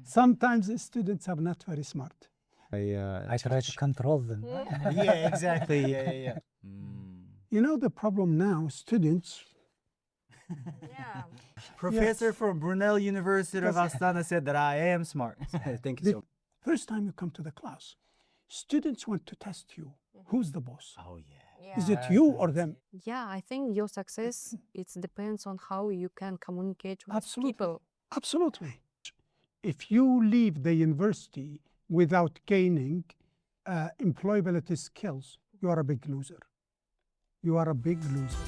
Sometimes the students are not very smart. I try to control them. Yeah, exactly. Yeah. You know the problem now, students, Yeah. Professor from Brunel University of Astana said that I am smart. Thank you so much. first time you come to the class, students want to test you. Who's the boss? Oh, yeah. Yeah. Is it you or them? Yeah, I think your success it depends on how you can communicate with Absolutely. people. Absolutely. If you leave the university without gaining employability skills, you are a big loser. You are a big loser.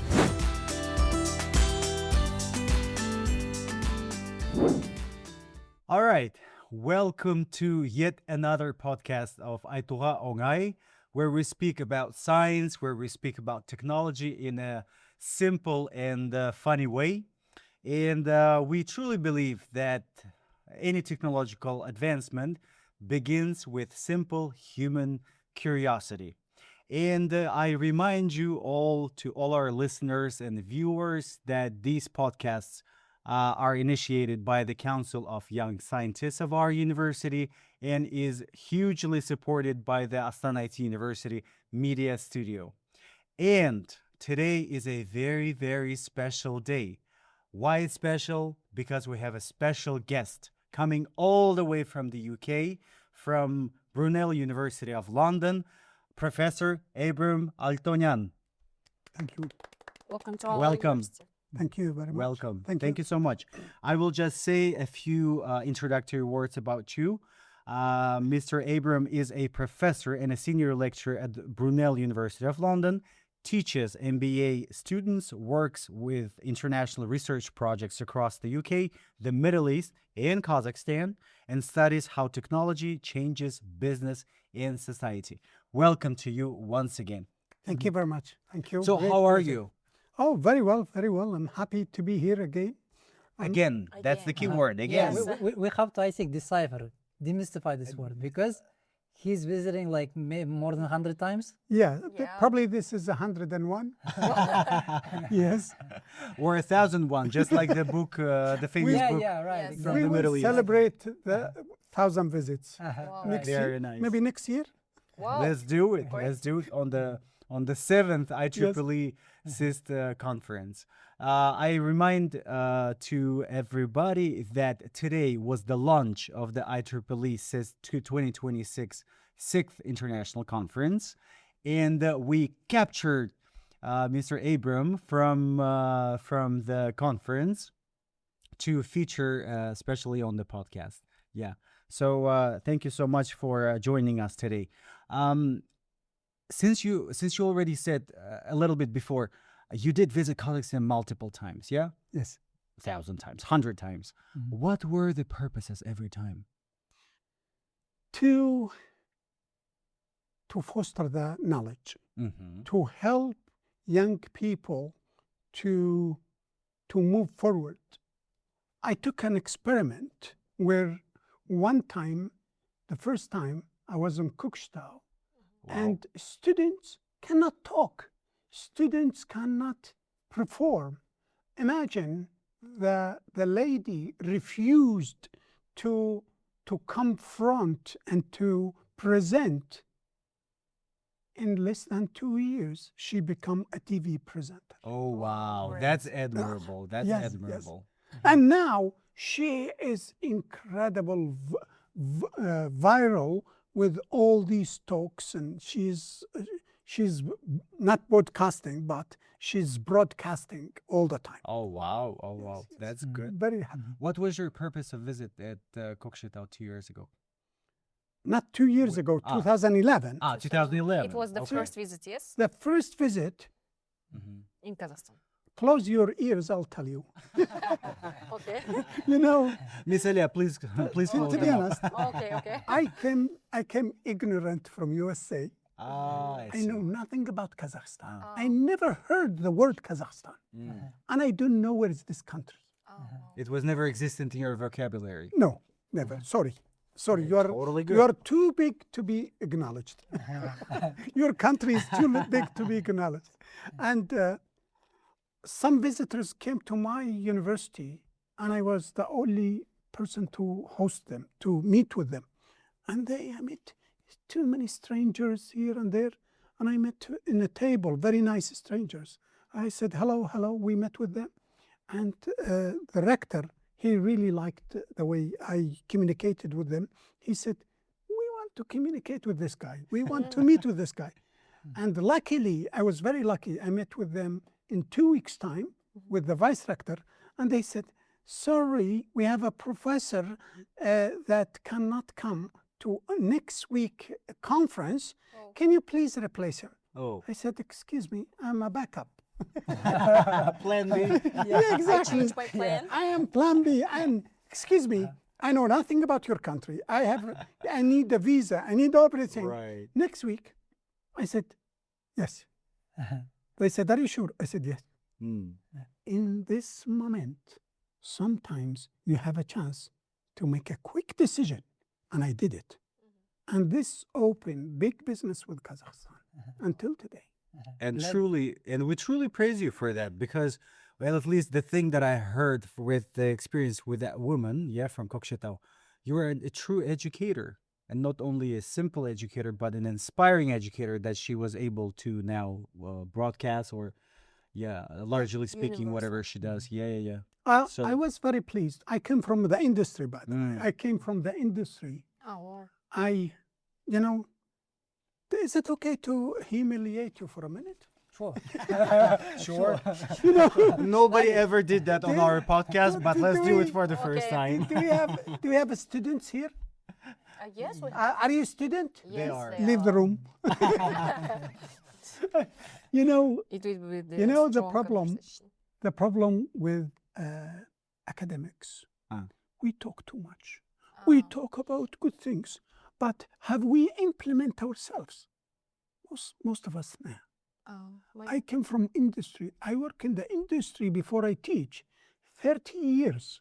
All right. Welcome to yet another podcast of AITU-ға oñai, where we speak about science, where we speak about technology in a simple and funny way. And we truly believe that any technological advancement begins with simple human curiosity. And I remind you all, to all our listeners and viewers, that these podcasts are initiated by the Council of Young Scientists of our university and is hugely supported by the Astana AITU University Media Studio. And today is a very, very special day. Why it's special? Because we have a special guest coming all the way from the UK, from Brunel University of London, Professor Abram Altonyan. Thank you. Welcome to our Welcome. university. Thank you very much. Welcome. Thank you. so much. I will just say a few introductory words about you. Mr. Abram is a professor and a senior lecturer at Brunel University of London, teaches MBA students, works with international research projects across the UK, the Middle East, and Kazakhstan, and studies how technology changes business and society. Welcome to you once again. Thank you very much. Thank you. So Great how are pleasure. you? Oh, very well, very well. I'm happy to be here again. Again, that's the key word, again. Yes. We have to, I think, decipher, demystify this word because he's visiting like more than 100 times. Yeah, Yeah. probably this is 101. Yes. Or 1001, just like the book, the famous Yeah, book. yeah, right. Yes. Exactly. We the will Middle East. celebrate the 1,000 visits Wow. next Very year. nice. Maybe next year. Wow. Let's do it. Great. Let's do it on the 7th IEEE CIST conference. I remind to everybody that today was the launch of the IEEE CIST 2026 6th International Conference, and we captured Mr. Abram from the conference to feature especially on the podcast. Yeah. So thank you so much for joining us today. Since you already said a little bit before, you did visit Kazakhstan multiple times, yeah? Yes. 1,000 times, 100 times. Mm-hmm. What were the purposes every time? To foster the knowledge, Mm-hmm. to help young people to move forward. I took an experiment where one time, the first time, I was in Kazakhstan, and students cannot talk. Students cannot perform. Imagine the lady refused to confront and to present. In less than 2 years, she became a TV presenter. Oh, wow. Great. That's admirable. That's Yes, yes. admirable. And now she is incredible, viral with all these talks, and she's not broadcasting, but she's broadcasting all the time. Oh, wow. Oh, wow. That's good. Very happy. What was your purpose of visit at Kazakhstan 2 years ago? Not 2 years ago, 2011. 2011. It was the Okay. first visit, yes, The first visit, in Kazakhstan. close your ears, I'll tell you. Okay. You know, Miss Elia, please follow to be them up. honest, Okay. I came ignorant from USA. I I know nothing about Kazakhstan. Oh. I never heard the word Kazakhstan. And I don't know where is this country. It was never existent in your vocabulary. No, never. Sorry. You are Totally you good. are too big to be acknowledged. Your country is too big to be acknowledged. And some visitors came to my university, and I was the only person to host them, to meet with them. And I met too many strangers here and there. And I met in a table, very nice strangers. I said, hello, hello. We met with them. And the rector, he really liked the way I communicated with them. He said, we want to communicate with this guy. We want to meet with this guy. And luckily, I was very lucky. I met with them in 2 weeks' time with the vice rector. And they said, sorry, we have a professor that cannot come to next week conference. Can you please replace him? Oh. I said, excuse me, I'm a backup. Plan B. Yeah, exactly. Change my plan. I am plan B. And excuse me, I know nothing about your country. I need a visa. I need everything. Right. Next week, I said, yes. They said, are you sure? I said, yes. Mm. In this moment, sometimes you have a chance to make a quick decision. And I did it. And this opened big business with Kazakhstan until today. And we truly praise you for that, because, well, at least the thing that I heard with the experience with that woman, from Kokshetau, you were a true educator, and not only a simple educator, but an inspiring educator that she was able to now broadcast or, largely speaking, whatever she does. So- I was very pleased. I came from the industry, by the way. I came from the industry. Oh, Is it okay to humiliate you for a minute? Sure. Sure. You know, Nobody ever did that on our podcast, but let's do it we- for the first Okay. time. do we have students here? yes, we Are you a student? yes, are. Leave the room. You know, It will be the You know, the strong problem- conversation. the problem with academics, Ah. we talk too much. We Oh. talk about good things, but have we implement ourselves? Most of us, no. I came from industry. I work in the industry before I teach. 30 years.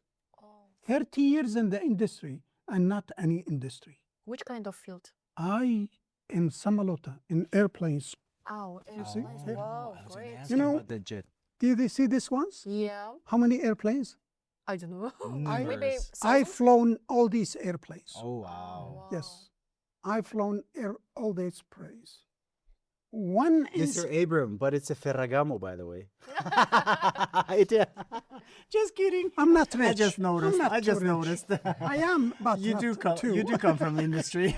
30 years in the industry and not any industry. Which kind of field? I in Samalota, in airplanes. Oh, see? airplanes. Yeah. Wow, I was great. gonna ask You know- about the jet. Did you see these ones? Yeah, How many airplanes? I don't know. Numbers. Maybe I've seven? flown all these airplanes. Oh, wow. Yes. I've flown all these planes. One is Mr. Abram, but it's a Ferragamo, by the way. Just kidding. I'm not rich. I just noticed. I'm not I just too rich. noticed. I am, but You not do come. too. You do come from industry.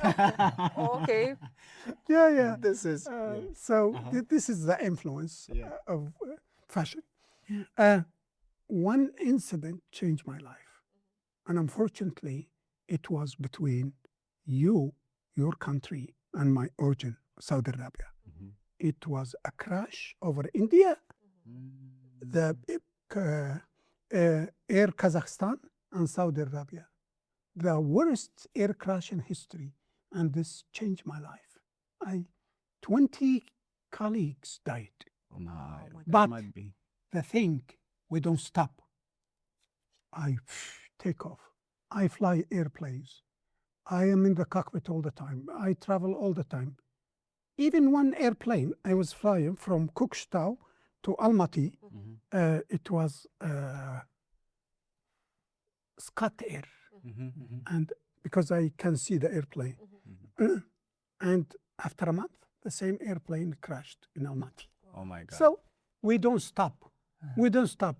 Okay. Yeah. This is. So this is the influence Yeah. of fashion. One incident changed my life, and unfortunately, it was between your country, and my origin, Saudi Arabia. It was a crash over India, the Air Kazakhstan and Saudi Arabia, the worst air crash in history, and this changed my life. 20 colleagues died. Oh my. But- That might be. The thing, we don't stop. I take off. I fly airplanes. I am in the cockpit all the time. I travel all the time. Even one airplane, I was flying from Kokshetau to Almaty. It was Scat Air, and because I can see the airplane. And after a month, the same airplane crashed in Almaty. Oh my God. So we don't stop. We don't stop.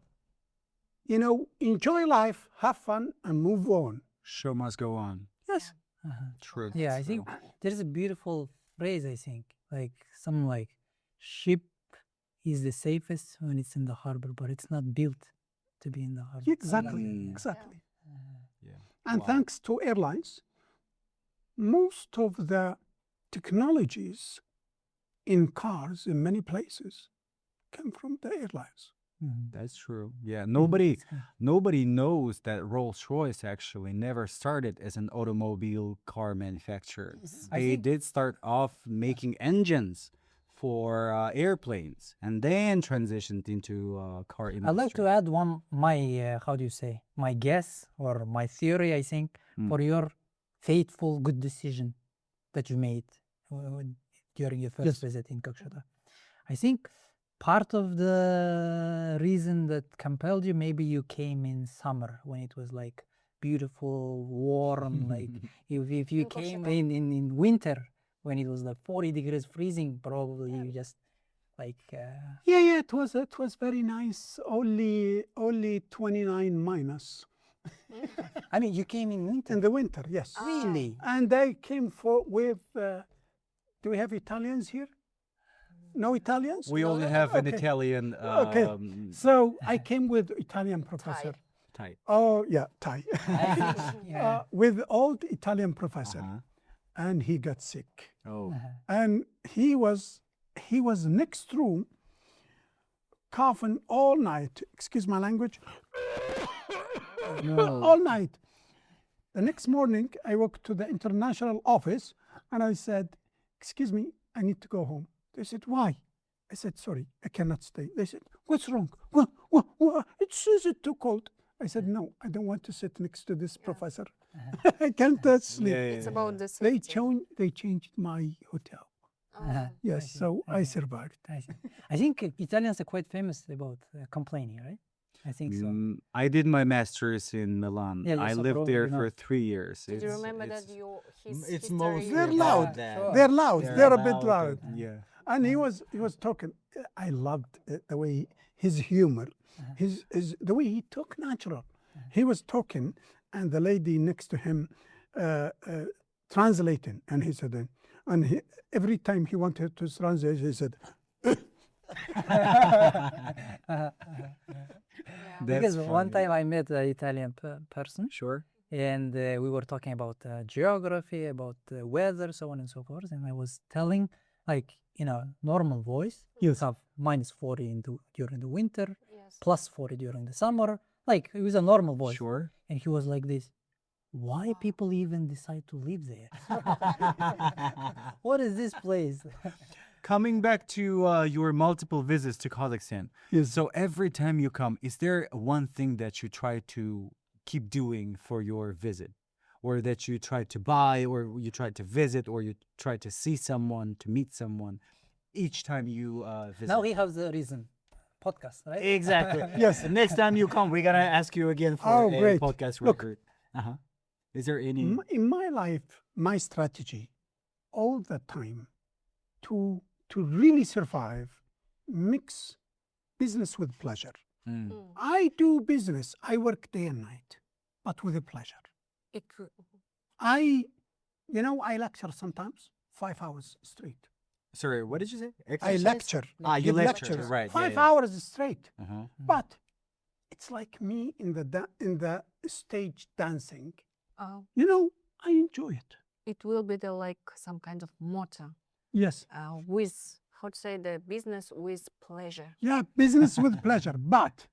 You know, enjoy life, have fun, and move on. Show must go on. Yes. True. Yeah, I think there's a beautiful phrase, I think, like something like ship is the safest when it's in the harbor, but it's not built to be in the harbor. Exactly. Mm. Exactly. Yeah. And Wow. thanks to airlines, most of the technologies in cars in many places come from the airlines. That's true. Yeah. Nobody knows that Rolls-Royce actually never started as an automobile car manufacturer. I They think- did start off making engines for airplanes, and then transitioned into car industry. I'd like to add my guess or my theory, I think, for your faithful good decision that you made during your first visit in Kokshetau. I think part of the reason that compelled you, maybe you came in summer when it was like beautiful, warm. Like if you came in winter when it was like 40 degrees freezing, probably you just like. Yeah, it was very nice. Only 29 minus I mean, you came in winter. in the winter. Yes. Really? And I came with. Do we have Italians here? No Italians? We only have an Okay. Italian. Okay. So I came with Italian professor. Type. Oh yeah, Thai. Yeah. With old Italian professor, Uh-huh. and he got sick. Oh. And he was next room, coughing all night. Excuse my language. All night. The next morning, I walked to the international office, and I said, "Excuse me, I need to go home." They said, "Why?" I said, "Sorry, I cannot stay." They said, "What's wrong? What? Is it too cold?" I said, "No, I don't want to sit next to this professor. I can't sleep." It's about the They safety. changed my hotel. Uh-huh. Yes, so I survived. I see. I think Italians are quite famous about complaining, right? I think so. I did my master's in Milan. Yeah, I so lived probably there not. for 3 years. Did you It's- remember that it's- his it's history? mostly They're about loud. that. Sure. They're loud. They're a bit about loud. it, Yeah. And he was talking. I loved the way his humor, his the way he talked natural. He was talking, and the lady next to him translating, and he said, every time he wanted to translate, he said, Because That's one funny. time I met an Italian person, Sure. and we were talking about geography, about weather, so on and so forth. And I was telling, like, normal voice, you have -40 during the winter, Yes. +40 during the summer. Like, it was a normal voice. Sure. And he was like this, why people even decide to live there? What is this place? Coming back to your multiple visits to Kazakhstan. Yes. So every time you come, is there one thing that you try to keep doing for your visit? Or that you try to buy, or you try to visit, or you try to see someone, to meet someone each time you visit? Now he has the reason. Podcast, right? Exactly. Yes. The next time you come, we're gonna ask you again for Oh, a great. podcast Look. record. Uh-huh. Is there any? In my life, my strategy all the time to really survive, mix business with pleasure. Mm. I do business. I work day and night, but with a pleasure. I lecture sometimes 5 hours straight. Sorry, what did you say? I Exercise? lecture. You give lecture, lectures, right? 5 hours straight. Uh-huh. But it's like me in the stage dancing. I enjoy it. It will be some kind of motto Yes. with, how to say, the business with pleasure. Yeah, business with pleasure, but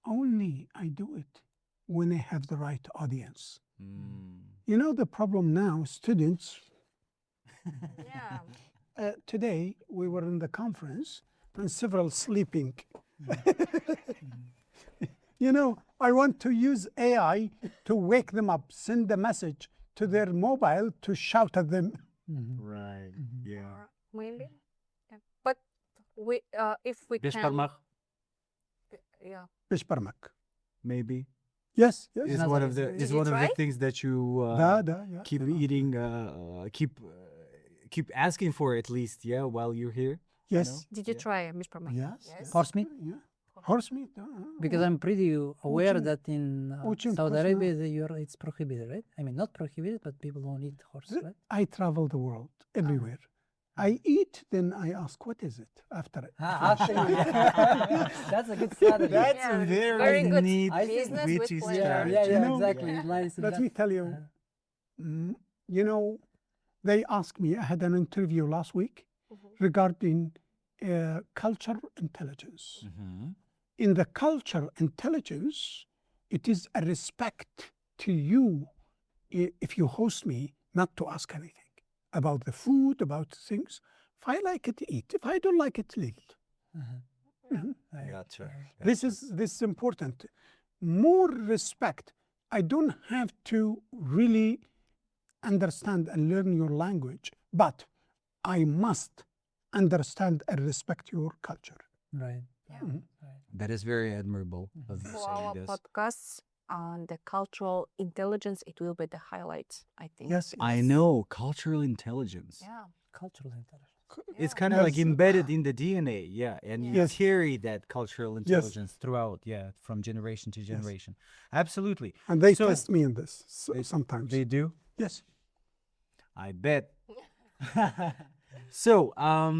only I do it when I have the right audience. Mm. The problem now, students, Yeah. today we were in the conference and several sleeping. I want to use AI to wake them up, send a message to their mobile to shout at them. Right. Yeah. Maybe. Yeah. But if we Beş can. parmak, Yeah. Bishparmak. maybe. Yes, Is yes. one of the Did is you one of the try? things that you Yeah. keep eating, keep asking for at least, yeah, while you're here. Yes. Did you try Mishparmak? Yes. Horse meat? Yeah. Horse meat. Because I'm pretty aware Очень- that in очень Saudi вкусно. Arabia it's prohibited, right? I mean, not prohibited, but people don't eat horse, right? I travel the world everywhere. I eat, then I ask, what is it after it? That's a good strategy. That's Yeah, a very, very good neat, I think- business with witty pleasure. yeah, strategy. yeah, know, exactly. It lies in Let that. me tell you, they asked me, I had an interview last week regarding culture intelligence. Mhm. In the culture intelligence, it is a respect to you if you host me not to ask anything about the food, about things. If I like it, eat. If I don't like it, leave it. Gotcha. This is important. More respect. I don't have to really understand and learn your language, but I must understand and respect your culture. Right. That is very admirable of you For our saying this. podcasts, And the cultural intelligence, it will be the highlight, I think. Yes. I know, cultural intelligence. Yeah. Cultural intelligence. It's kind of like Yes. embedded in the DNA, yeah, and you Yes. carry that cultural intelligence throughout, yeah, from generation to generation. Absolutely. And they So- test me in this They- sometimes. They do? Yes. I bet. So, I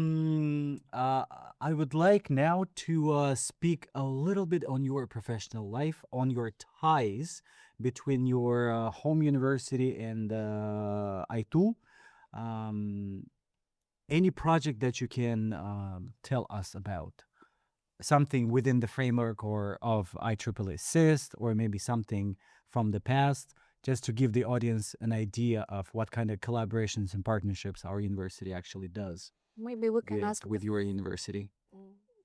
would like now to speak a little bit on your professional life, on your ties between your home university and AITU. Any project that you can tell us about, something within the framework or of IEEE SIST, or maybe something from the past, just to give the audience an idea of what kind of collaborations and partnerships our university actually does Maybe we can ask with your university.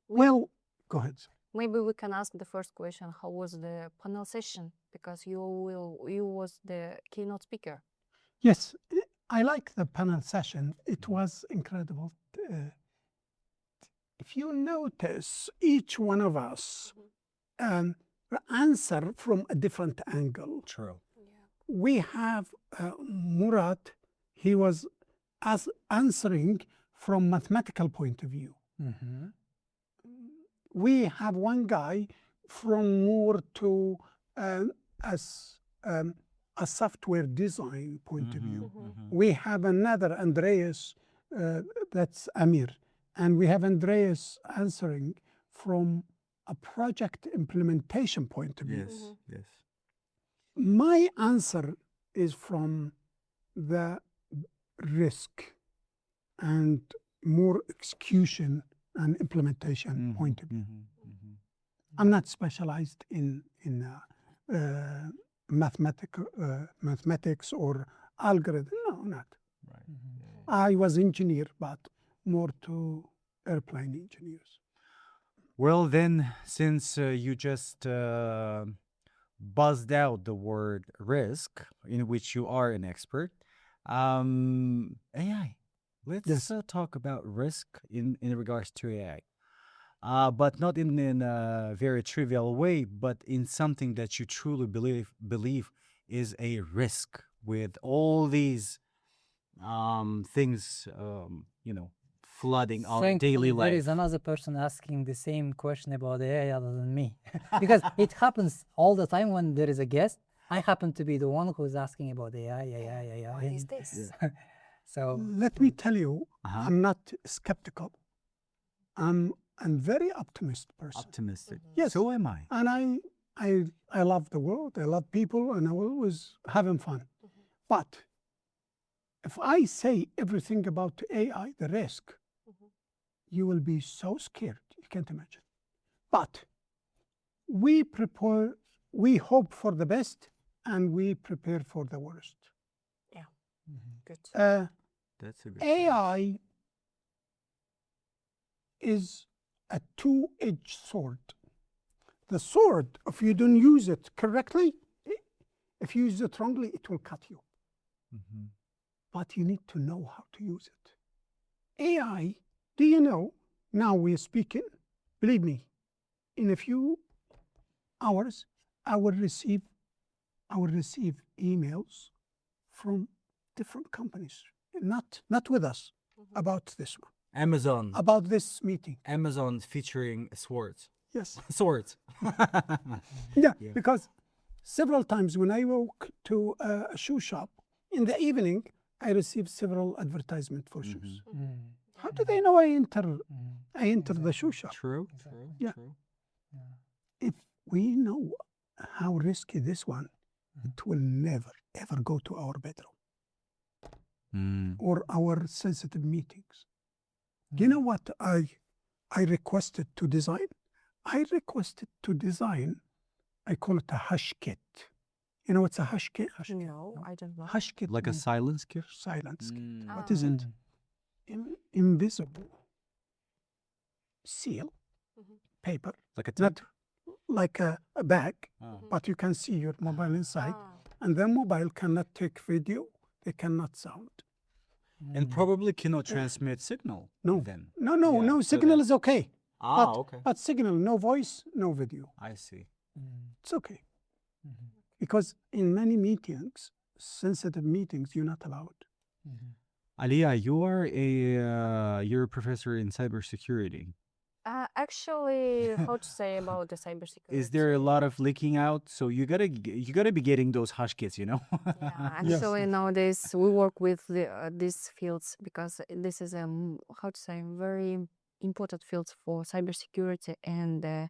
Well, go ahead. Maybe we can ask the first question. How was the panel session? Because you was the keynote speaker. Yes, I like the panel session. It was incredible. If you notice, each one of us answer from a different angle. True. We have Murad, he was answering from mathematical point of view. Mm-hmm. We have one guy from more to a software design point of view. We have another Andreas, that's Amir, and we have Andreas answering from a project implementation point of view. Yes, yes. My answer is from the risk and more execution and implementation point of view. I'm not specialized in mathematics or algorithm. No, not. I was engineer, but more to airplane engineers. Well, then, since you just buzzed out the word risk, in which you are an expert, AI. Let's talk about risk in regards to AI. But not in a very trivial way, but in something that you truly believe is a risk with all these things, flooding our daily There is life. another person asking the same question about AI other than me. Because it happens all the time when there is a guest. I happen to be the one who is asking about AI. What is this? So Let me tell you, I'm not skeptical. I'm very optimistic person. Optimistic. Yes. So am I. And I love the world, I love people, and I always having fun. But if I say everything about AI, the risk, you will be so scared, you can't imagine. But we prepare, we hope for the best, and we prepare for the worst. Yeah. Good. That's a good AI is a two-edged sword. The sword, if you don't use it correctly, if you use it wrongly, it will cut you. But you need to know how to use it. AI, do you know, now we're speaking, believe me, in a few hours, I will receive emails from different companies, not with us, about this one, Amazon. about this meeting. Amazon featuring swords. Yes. Swords. Yeah, because several times when I walk to a shoe shop, in the evening, I receive several advertisements for shoes. How do they know I enter the shoe shop? True. Yeah. If we know how risky this one, it will never, ever go to our bedroom or our sensitive meetings. Do you know what I requested to design? I requested to design, I call it a hush kit. You know what's a hush kit? No, I don't know. Hush kit Like a means silence kit? silence kit. Mm. What is it? Invisible seal, paper, Like a not tape? like a bag, but you can see your mobile inside. And the mobile cannot take video, they cannot sound. And probably cannot transmit signal. No, Then. no, Yeah, so signal that- is okay. Ah, but, okay. But signal, no voice, no video. I see. It's okay. Because in many meetings, sensitive meetings, you're not allowed. Aliyah, you're a professor in cybersecurity. Actually, how to say about the cybersecurity? Is there a lot of leaking out? So you gotta be getting those hush kits, you know? Yeah, actually nowadays we work with these fields because this is how to say very important fields for cybersecurity and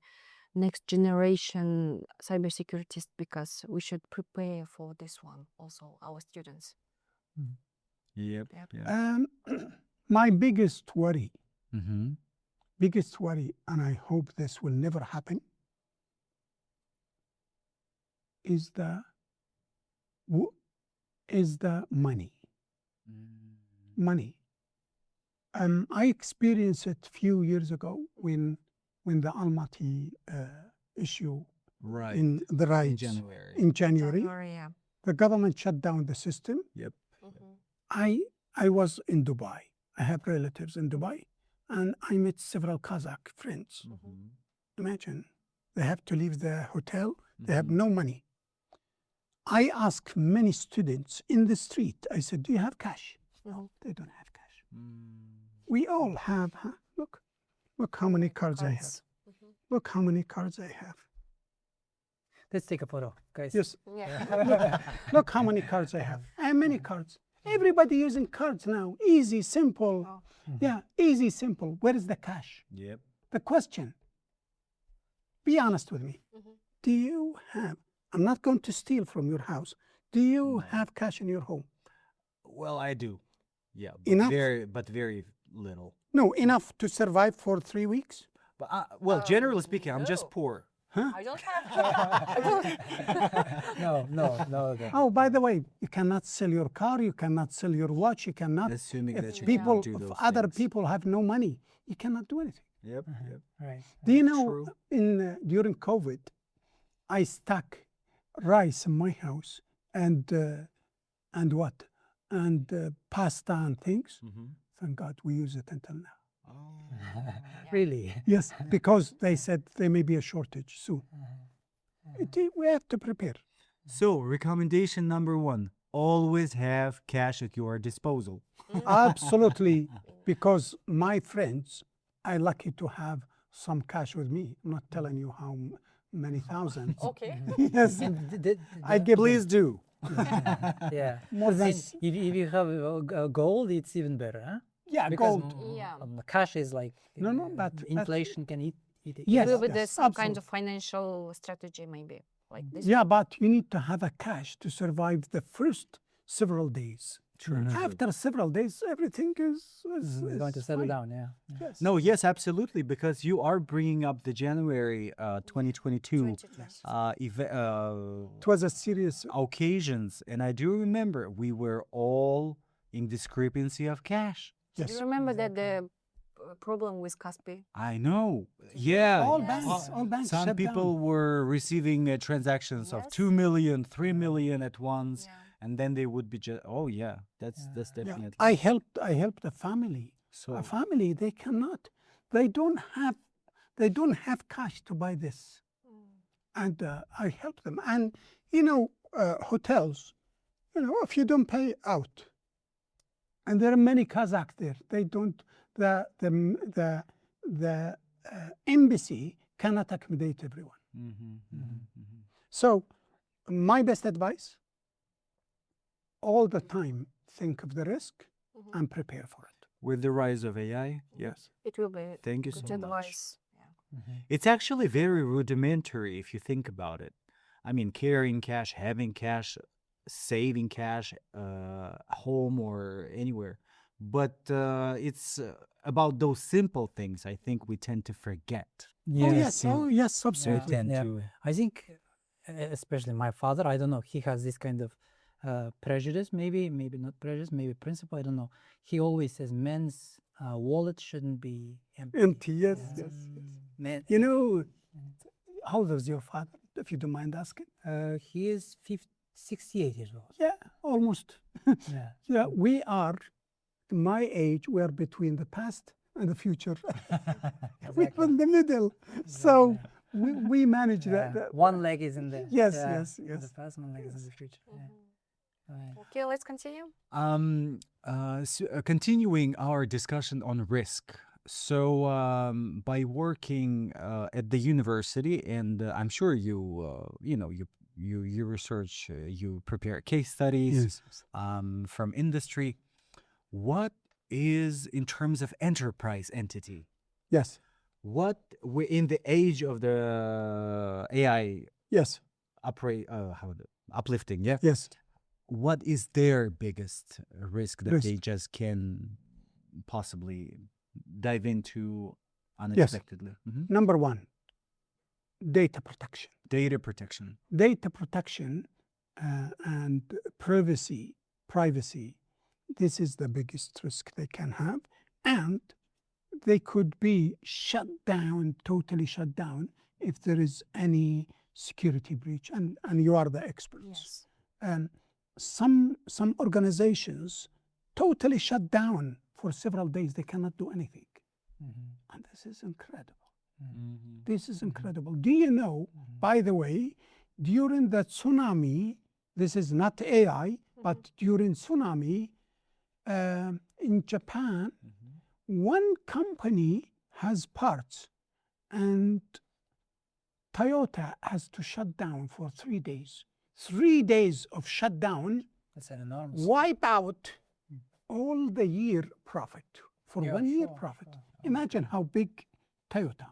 next generation cybersecurists, because we should prepare for this one also, our students. Yep. Yep. Yeah. My biggest worry, Mm-hmm. and I hope this will never happen, is the money. Money. I experienced it a few years ago when the Almaty issue Right. in the riots January. in January, Yeah. the government shut down the system. Yep. I was in Dubai. I have relatives in Dubai, and I met several Kazakh friends. Imagine, they have to leave their hotel. They have no money. I asked many students in the street, I said, do you have cash? No, they don't have cash. We all have, huh? Look how many cards I have. Look how many cards I have. Let's take a photo, guys. Yes, Yeah. look how many cards I have. I have many cards. Everybody using cards now. Easy, simple. Oh. Yeah, easy, simple. Where is the cash? Yep. The question, be honest with me. Do you have, I'm not going to steal from your house. Do you have cash in your home? Well, I do. Yeah. But Enough? very little. No, enough to survive for 3 weeks? But well, generally speaking, I'm just poor. I don't have. No. Oh, by the way, you cannot sell your car, you cannot sell your watch, you cannot. Assuming If that you people, can do if those other things. people have no money, you cannot do anything. Yep. Yep. Right. Do you know, True. during COVID, I stuck rice in my house and what? And pasta and things. Thank God we use it until now. Really? Yes, because they said there may be a shortage soon. We have to prepare. So, recommendation number 1: always have cash at your disposal. Absolutely, because my friends are lucky to have some cash with me. I'm not telling you how many thousands. Okay. Yes, I give Please do. Yeah. more than And if you have gold, it's even better, huh? yeah, Because gold. Yeah. cash is like No, but inflation can eat it. Yes, Will be the yes, some kind absolutely. of financial strategy maybe like this. Yeah, but you need to have a cash to survive the first several days. After several days, everything is Going to settle fine. down, yeah. Yes. No, yes, absolutely, because you are bringing up the January 2022 It was a serious. occasions, and I do remember we were all in discrepancy of cash. Do Yes. you remember that the problem with Kaspi? I know. Yeah. All banks Some shut people down. were receiving transactions of Yes. 2 million, 3 million at once, Yeah. and then they would be just. Oh yeah, that's Yeah. definitely. I helped a family. So A family, they cannot. They don't have cash to buy this. And I help them. And hotels, if you don't pay out, and there are many Kazakh there, they don't. The embassy cannot accommodate everyone. So, my best advice: all the time think of the risk and prepare for it. with the rise of AI, yes. It will be Thank you good so much. advice. Yeah. It's actually very rudimentary if you think about it. I mean, carrying cash, having cash, saving cash, home or anywhere. But it's about those simple things I think we tend to forget. Oh yes, absolutely. Yeah. I think, especially my father, I don't know, he has this kind of prejudice, maybe not prejudice, maybe principle, I don't know. He always says men's wallet shouldn't be empty. Empty, yes. Men, How old is your father, if you don't mind asking? he is 68 years old. Yeah, almost. Yeah. Yeah, we are, my age, we are between the past and the future. We're in the middle. So we manage Yeah. that. One leg is in the Yes, yeah, yes, in yes. the past, one leg is in the future. Yeah. Right. Okay, let's continue. Continuing our discussion on risk. So, by working at the university, and I'm sure you research, you prepare case studies from industry. What is in terms of enterprise entity? Yes, What in the age of the AI yes, uplifting? Yeah. yes. What is their biggest risk that Risk. they just can possibly dive into unexpectedly? Mhm. Number one, data protection. Data protection. Data protection and privacy. This is the biggest risk they can have, and they could be shut down, totally shut down, if there is any security breach. And you are the experts. Yes. Some organizations totally shut down for several days. They cannot do anything, and this is incredible. This is incredible. Do you know, by the way, during the tsunami, this is not AI, but during tsunami in Japan, one company has parts, and Toyota has to shut down for 3 days. 3 days of shutdown That's an enormous. wipe out all the year profit for Yeah, 1 year sure, profit. sure. Imagine how big Toyota.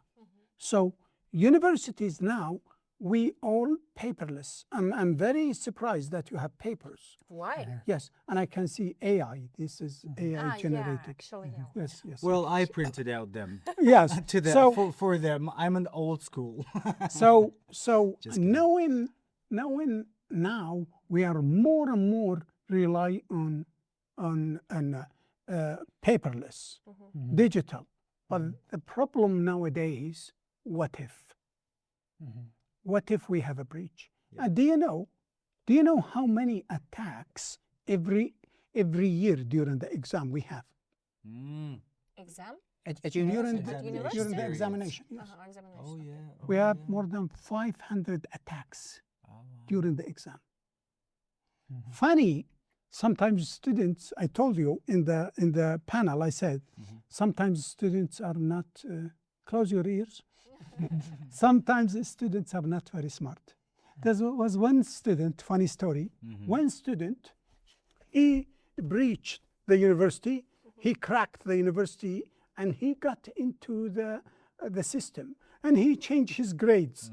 So universities now, we all paperless. I'm very surprised that you have papers. Why? Yes, and I can see AI. This is AI Yeah, generated. actually, yeah. Yes, yes. Well, I printed out them yes. to the So for them. I'm an old school. so Just kidding. knowing now we are more and more rely on paperless, digital. But the problem nowadays, what if? What if we have a breach? And do you know how many attacks every year during the exam we have? Exam? At During university. during the examination, yes. Examination. Oh yeah. We have more than 500 attacks during the exam. Funny, sometimes students, I told you in the panel, I said, sometimes students are not, close your ears, sometimes students are not very smart. There was one student, funny story, one student, he breached the university, he cracked the university, and he got into the system, and he changed his grades.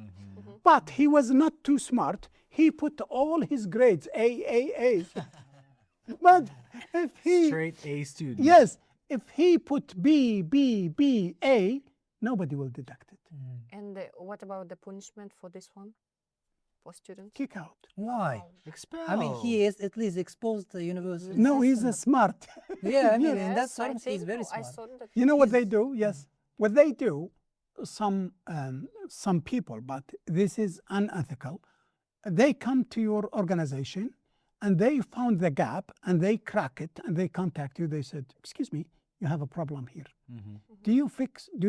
But he was not too smart. He put all his grades A. But if he Straight A student. yes, if he put B, A, nobody will deduct it. And what about the punishment for this one? For students? Kick out. Why? Expel. I mean, he is at least exposed to the university. No, he's a smart. Yeah, I mean, Yes. in that Yes, I sense, he's think very I smart. saw that. You know what they do? Yes, what they do. Some people, but this is unethical. They come to your organization, and they found the gap, and they crack it, and they contact you. They said, "Excuse me, you have a problem here. Do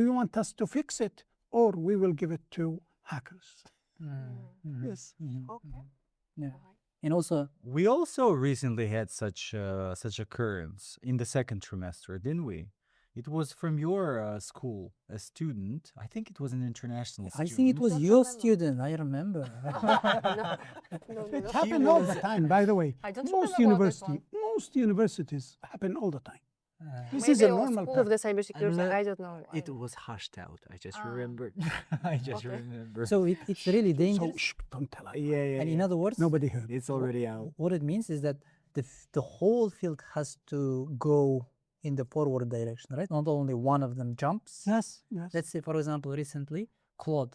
you want us to fix it, or we will give it to hackers?" Yes. Okay. Yeah. And also, We also recently had such occurrence in the second trimester, didn't we? It was from your school, a student. I think it was an international I student. think it was your student. I remember. No. It happened all the time, by the way. I don't Most remember about this most universities happen all the time. This Maybe is a your normal school thing. of the cybersecurity. I don't know. It was hushed out. I just remembered. I just remember. So it's really So dangerous. shh, don't tell us. yeah. And in other words, Nobody heard. It's already out. what it means is that the whole field has to go in the forward direction, right? Not only one of them jumps. Yes, yes. Let's say, for example, recently, Claude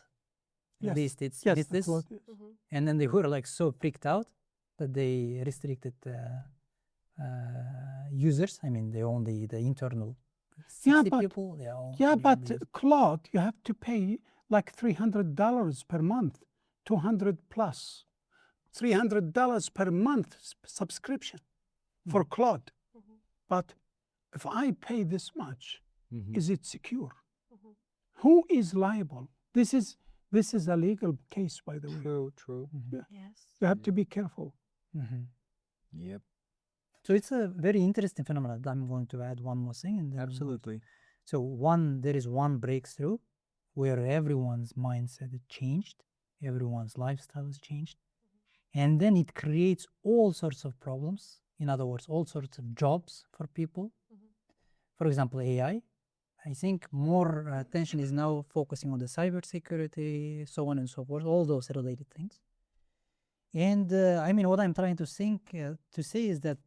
Yes. released its Yes, business, that's what- and then they were like so freaked out that they restricted users. I mean, they only the internal 60 but- people. They all Yeah, only but use- Claude, you have to pay like $300 per month, 200 plus, $300 per month subscription for Claude. But if I pay this much, is it secure? Who is liable? This This is a legal case, by the way. True. Yes. You have to be careful. Yep. So it's a very interesting phenomenon. I'm going to add one more thing. And then Absolutely. So there is one breakthrough where everyone's mindset is changed, everyone's lifestyle is changed, and then it creates all sorts of problems. In other words, all sorts of jobs for people. For example, AI. I think more attention is now focusing on the cybersecurity, so on and so forth, all those related things. And I mean, what I'm trying to say is that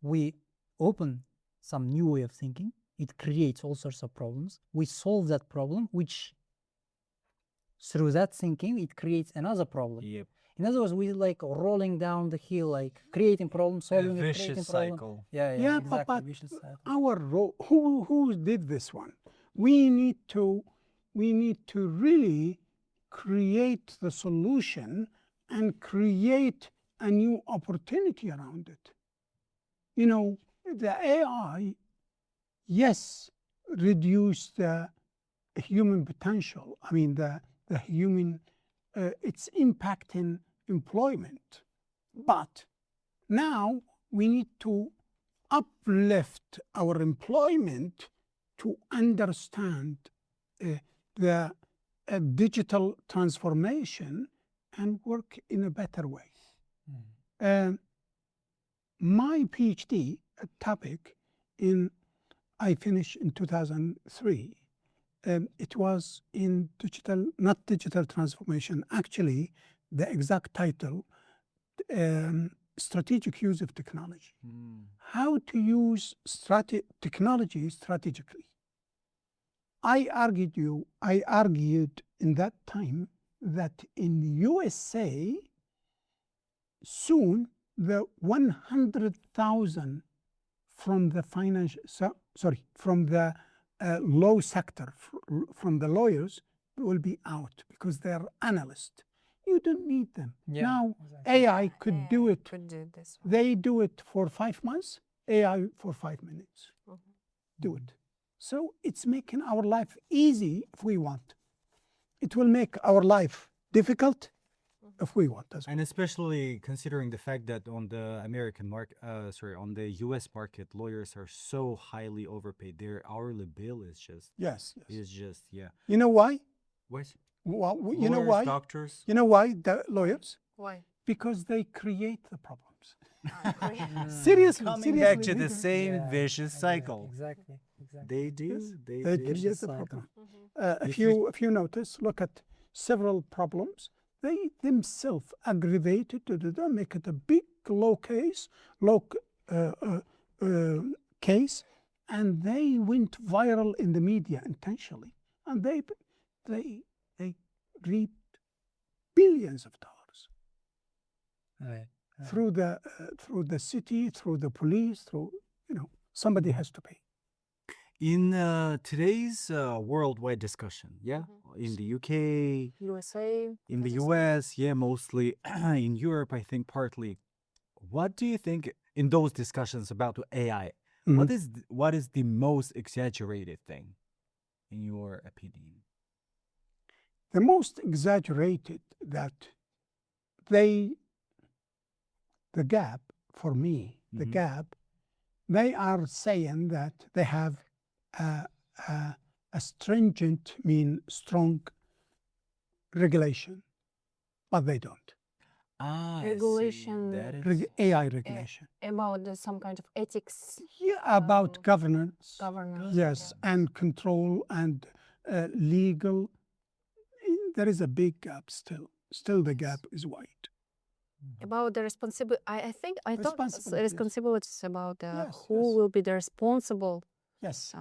we open some new way of thinking. It creates all sorts of problems. We solve that problem, which through that thinking, it creates another problem. Yep. In other words, we like rolling down the hill, like creating problems, solving it, creating Vicious problems. cycle. Yeah, But exactly. Vicious cycle. our role, who did this one? We need to really create the solution and create a new opportunity around it. You know, the AI, yes, reduce the human potential. I mean, the human, it's impacting employment. But now we need to uplift our employment to understand the digital transformation and work in a better way. My PhD topic I finished in 2003. It was in not digital transformation, actually the exact title, strategic use of technology. How to use technology strategically. I argued in that time that in USA, soon the 100,000 from the from the law sector, from the lawyers, will be out because they are analysts. You don't need them. Yeah, Now exactly. AI could do it. Could do this one. They do it for 5 months, AI for 5 minutes. Do it. So it's making our life easy if we want. It will make our life difficult if we want as well. And especially considering the fact that on the American market, on the US market, lawyers are so highly overpaid. Their hourly bill is just, Yes. yeah. You know why? What? Well, you know Lawyers, why? doctors. You know why the lawyers? Why? Because they create the problems. Mm. Seriously, Coming back to seriously, the they do. same Yeah, vicious cycle. Exactly. They do. Yes. They They do. create Vicious the cycle. problem. Mm-hmm. If you notice, look at several problems. They themselves aggravated to make it a big case, and they went viral in the media intentionally, and they reaped billions of dollars Right. through the city, through the police, somebody has to pay. In today's worldwide discussion, in the UK, USA. in the Kazakhstan. US, mostly in Europe, I think partly. What do you think in those discussions about AI? What is the most exaggerated thing, in your opinion? The most exaggerated that the gap, for me, the gap, they are saying that they have a stringent, strong regulation, but they don't. Regulation. That is AI regulation. About some kind of ethics. Yeah, about governance. Governance. Yes, and control and legal. There is a big gap still. Still, the gap is wide. About the responsibility. I think I thought Responsibilities. responsibilities about Yes, who yes. will be the responsible Yes.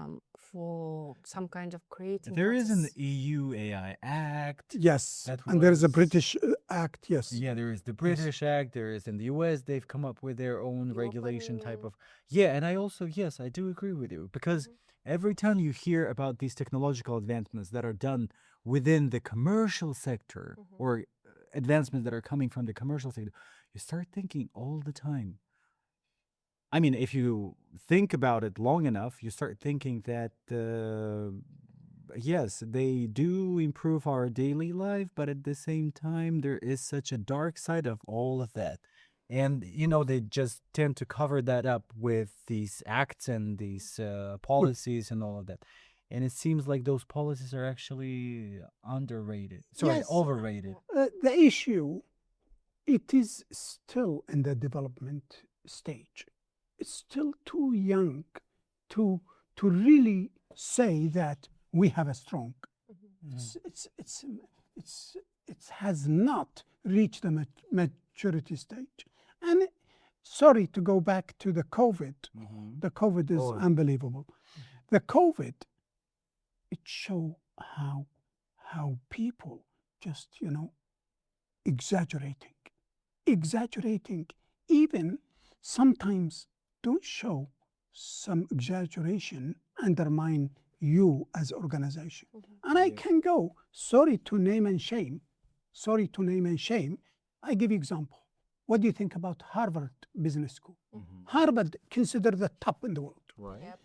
for some kind of creating. there is an process. EU AI Act. Yes. That And there is a was- British Act. Yes. Yeah, there is the British Act. There is in the US. They've come up with their own regulation type European. of. Yeah, and I also I do agree with you because every time you hear about these technological advancements that are done within the commercial sector or advancements that are coming from the commercial sector, you start thinking all the time. I mean, if you think about it long enough, you start thinking that yes, they do improve our daily life, but at the same time, there is such a dark side of all of that. And, they just tend to cover that up with these acts and these policies and all of that. And it seems like those policies are actually underrated. Sorry, Yes. overrated. The issue, it is still in the development stage. It's still too young to really say that we have a strong. It has not reached the maturity stage. And sorry to go back to the COVID. The COVID is unbelievable. The COVID, it show how people just exaggerating, even sometimes don't show some exaggeration undermine you as organization. And I can go, sorry to name and shame. I give you example. What do you think about Harvard Business School? Harvard considered the top in the world. Right. Yep.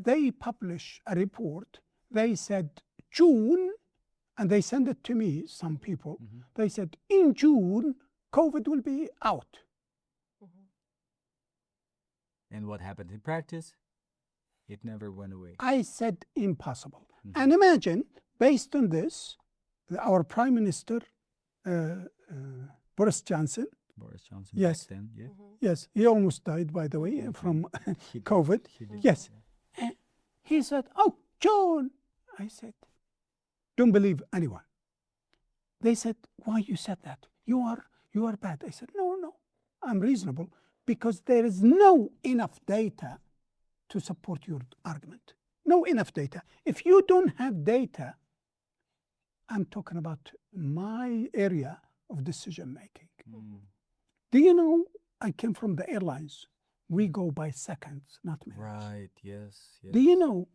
They publish a report. They said June, and they send it to me, some people. They said in June, COVID will be out. And what happened in practice? It never went away. I said impossible. And imagine, based on this, our Prime Minister, Boris Johnson, yes, back then, yeah. yes, he almost died, by the way, from He did. COVID. He did. Yes. And he said, oh, John. I said, don't believe anyone. They said, why you said that? You are bad. I said, no, I'm reasonable because there is no enough data to support your argument. No enough data. If you don't have data, I'm talking about my area of decision making. Do you know, I came from the airlines. We go by seconds, not minutes. Right, yes. Do you know,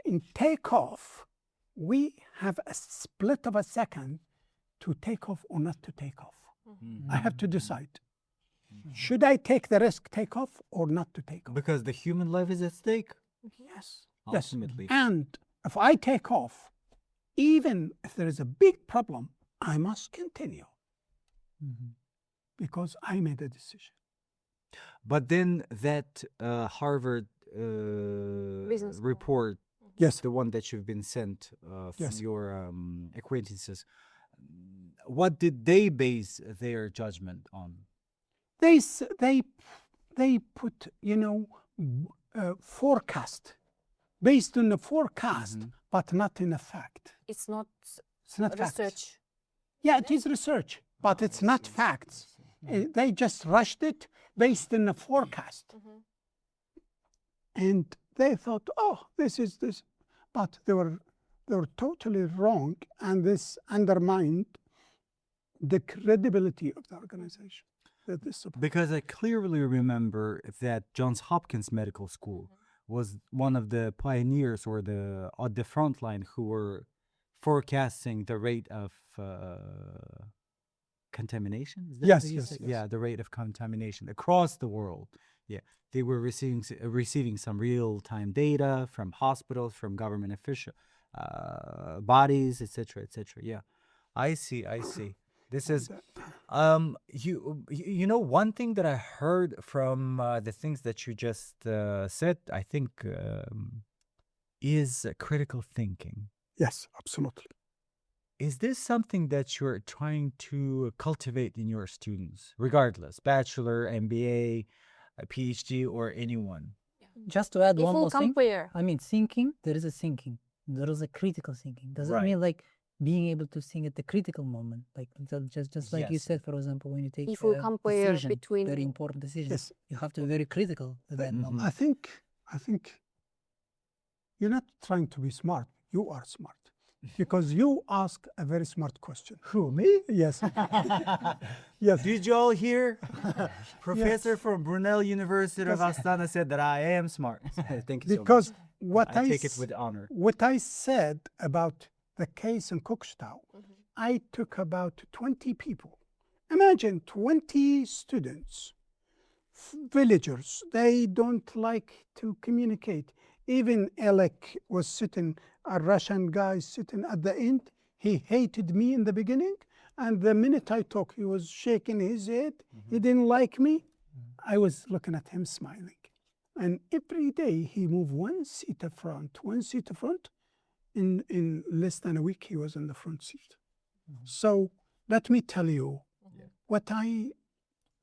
in takeoff, we have a split of a second to take off or not to take off. I have to decide. Should I take the risk, take off, or not to take off? Because the human life is at stake, Yes. ultimately. And if I take off, even if there is a big problem, I must continue because I made a decision. But then that Harvard Business school. report, Yes. the one that you've been sent from Yes. your acquaintances, what did they base their judgment on? They put, forecast, based on the forecast, but not in a fact. It's not It's not facts. research. Yeah, it is research, but it's not facts. They just rushed it based on the forecast. And they thought, oh, this is this. But they were totally wrong, and this undermined the credibility of the organization. That this support. Because I clearly remember that Johns Hopkins Medical School was one of the pioneers or on the front line who were forecasting the rate of contamination. Is that Yes, what you yes, said? yes. Yeah, the rate of contamination across the world. Yeah, they were receiving some real-time data from hospitals, from government official bodies, etc., etc. Yeah, I see. This is one thing that I heard from the things that you just said, I think, is critical thinking. Yes, absolutely. Is this something that you're trying to cultivate in your students, regardless, bachelor, MBA, a PhD, or anyone? Just to add If one we more thing, compare, I mean, thinking, there is a thinking. There is a critical thinking. Does Right. it mean like being able to think at the critical moment? Like just like you Yes. said, for example, when you take if we a compare decision, between very important decision, Yes. you have to be very critical at that moment. I think you're not trying to be smart. You are smart because you ask a very smart question. Who, me? Yes. Yes. Did you all hear? Professor from Brunel University of Yes. Astana said that I am smart. Thank you so Because much. what I take it with honor. what I said about the case in Kokstau, I took about 20 people. Imagine 20 students, villagers. They don't like to communicate. Even Alec was sitting, a Russian guy sitting at the end. He hated me in the beginning, and the minute I talk, he was shaking his head. He didn't like me. I was looking at him smiling. And every day he moved one seat front. In less than a week, he was in the front seat. So let me tell you what I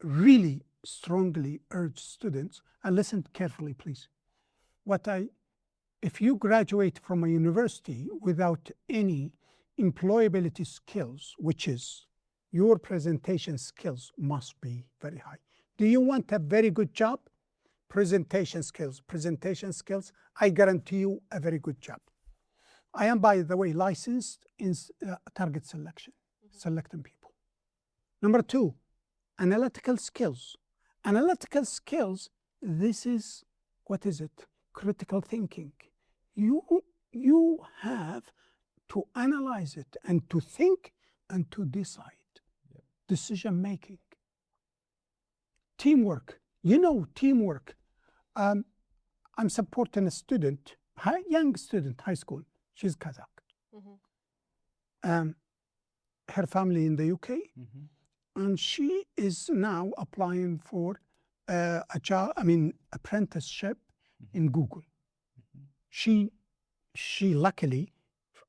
really strongly urge students, and listen carefully, please. If you graduate from a university without any employability skills, which is your presentation skills must be very high. Do you want a very good job? Presentation skills, I guarantee you a very good job. I am, by the way, licensed in target selection, selecting people. Number 2, analytical skills. Analytical skills, this is, what is it? Critical thinking. You have to analyze it and to think and to decide. Decision making. Teamwork. Teamwork. I'm supporting a student, young student, high school. She's Kazakh. Her family in the UK, and she is now applying for a job, apprenticeship in Google. She luckily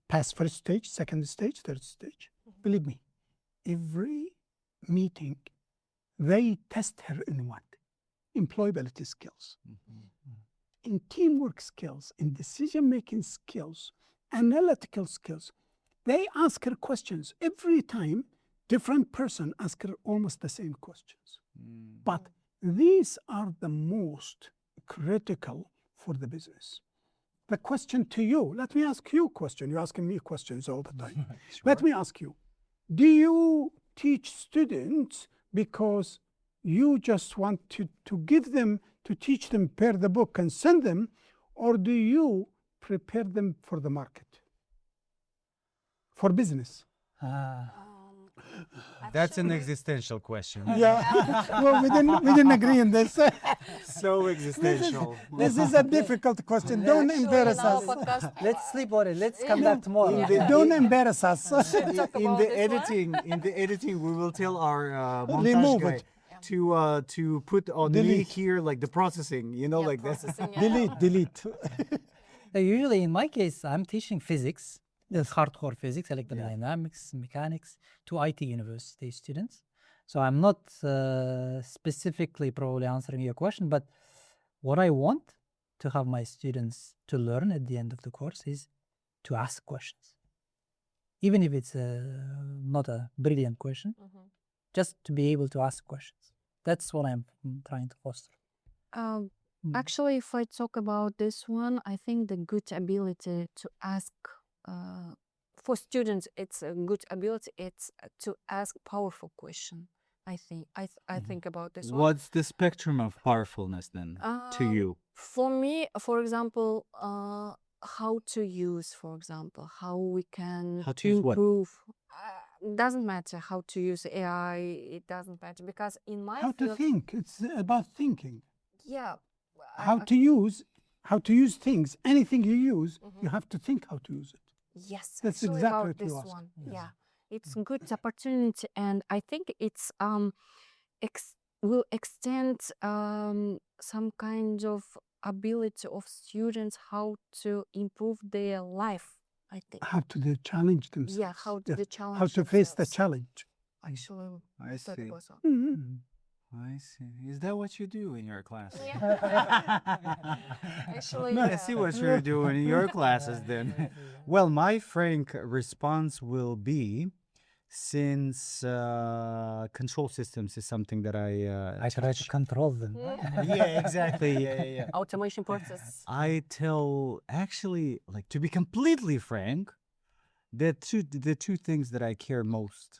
passed first stage, second stage, third stage. Believe me, every meeting they test her in what? Employability skills, in teamwork skills, in decision-making skills, analytical skills. They ask her questions. Every time, different person asks her almost the same questions. But these are the most critical for the business. The question to you, let me ask you a question. You're asking me questions all the time. Sure. Let me ask you, do you teach students because you just want to give them, to teach them per the book and send them, or do you prepare them for the market, for business? That's an existential question. Yeah, well, we didn't agree on this. So existential. This is a difficult question. Don't embarrass in our us. podcast, Let's sleep on it. Let's come back tomorrow. Don't embarrass us. In the editing, we will tell our Remove montage guy it. to put on me Delete. here like the processing, like this. processing, yeah. Delete. Usually, in my case, I'm teaching physics, hardcore physics, electrodynamics, mechanics, to IT university students. So I'm not specifically probably answering your question, but what I want to have my students to learn at the end of the course is to ask questions. Even if it's not a brilliant question, just to be able to ask questions. That's what I'm trying to foster. Actually, if I talk about this one, I think the good ability to ask, For students, it's a good ability. It's to ask powerful question. I think about this one. What's the spectrum of powerfulness then to you? For me, for example, how to use, for example, how we can How to use what? improve. Doesn't matter how to use AI. It doesn't matter because in my How to field, think? It's about thinking. yeah. How to use things. Anything you use, you have to think how to use it. Yes, That's actually exactly about what you this asked. one. Yeah, it's good opportunity, and I think it's will extend some kind of ability of students how to improve their life. I think. How to challenge themselves. Yeah, how to the challenge. How to face the themselves. challenge. Actually, I that see. was all. I see. Is that what you do in your classes? Actually, I see what you're doing in your classes then. Well, my frank response will be, since control systems is something that I try to control them. yeah, exactly. Yeah. automation process. I tell, actually, like, to be completely frank, the two things that I care most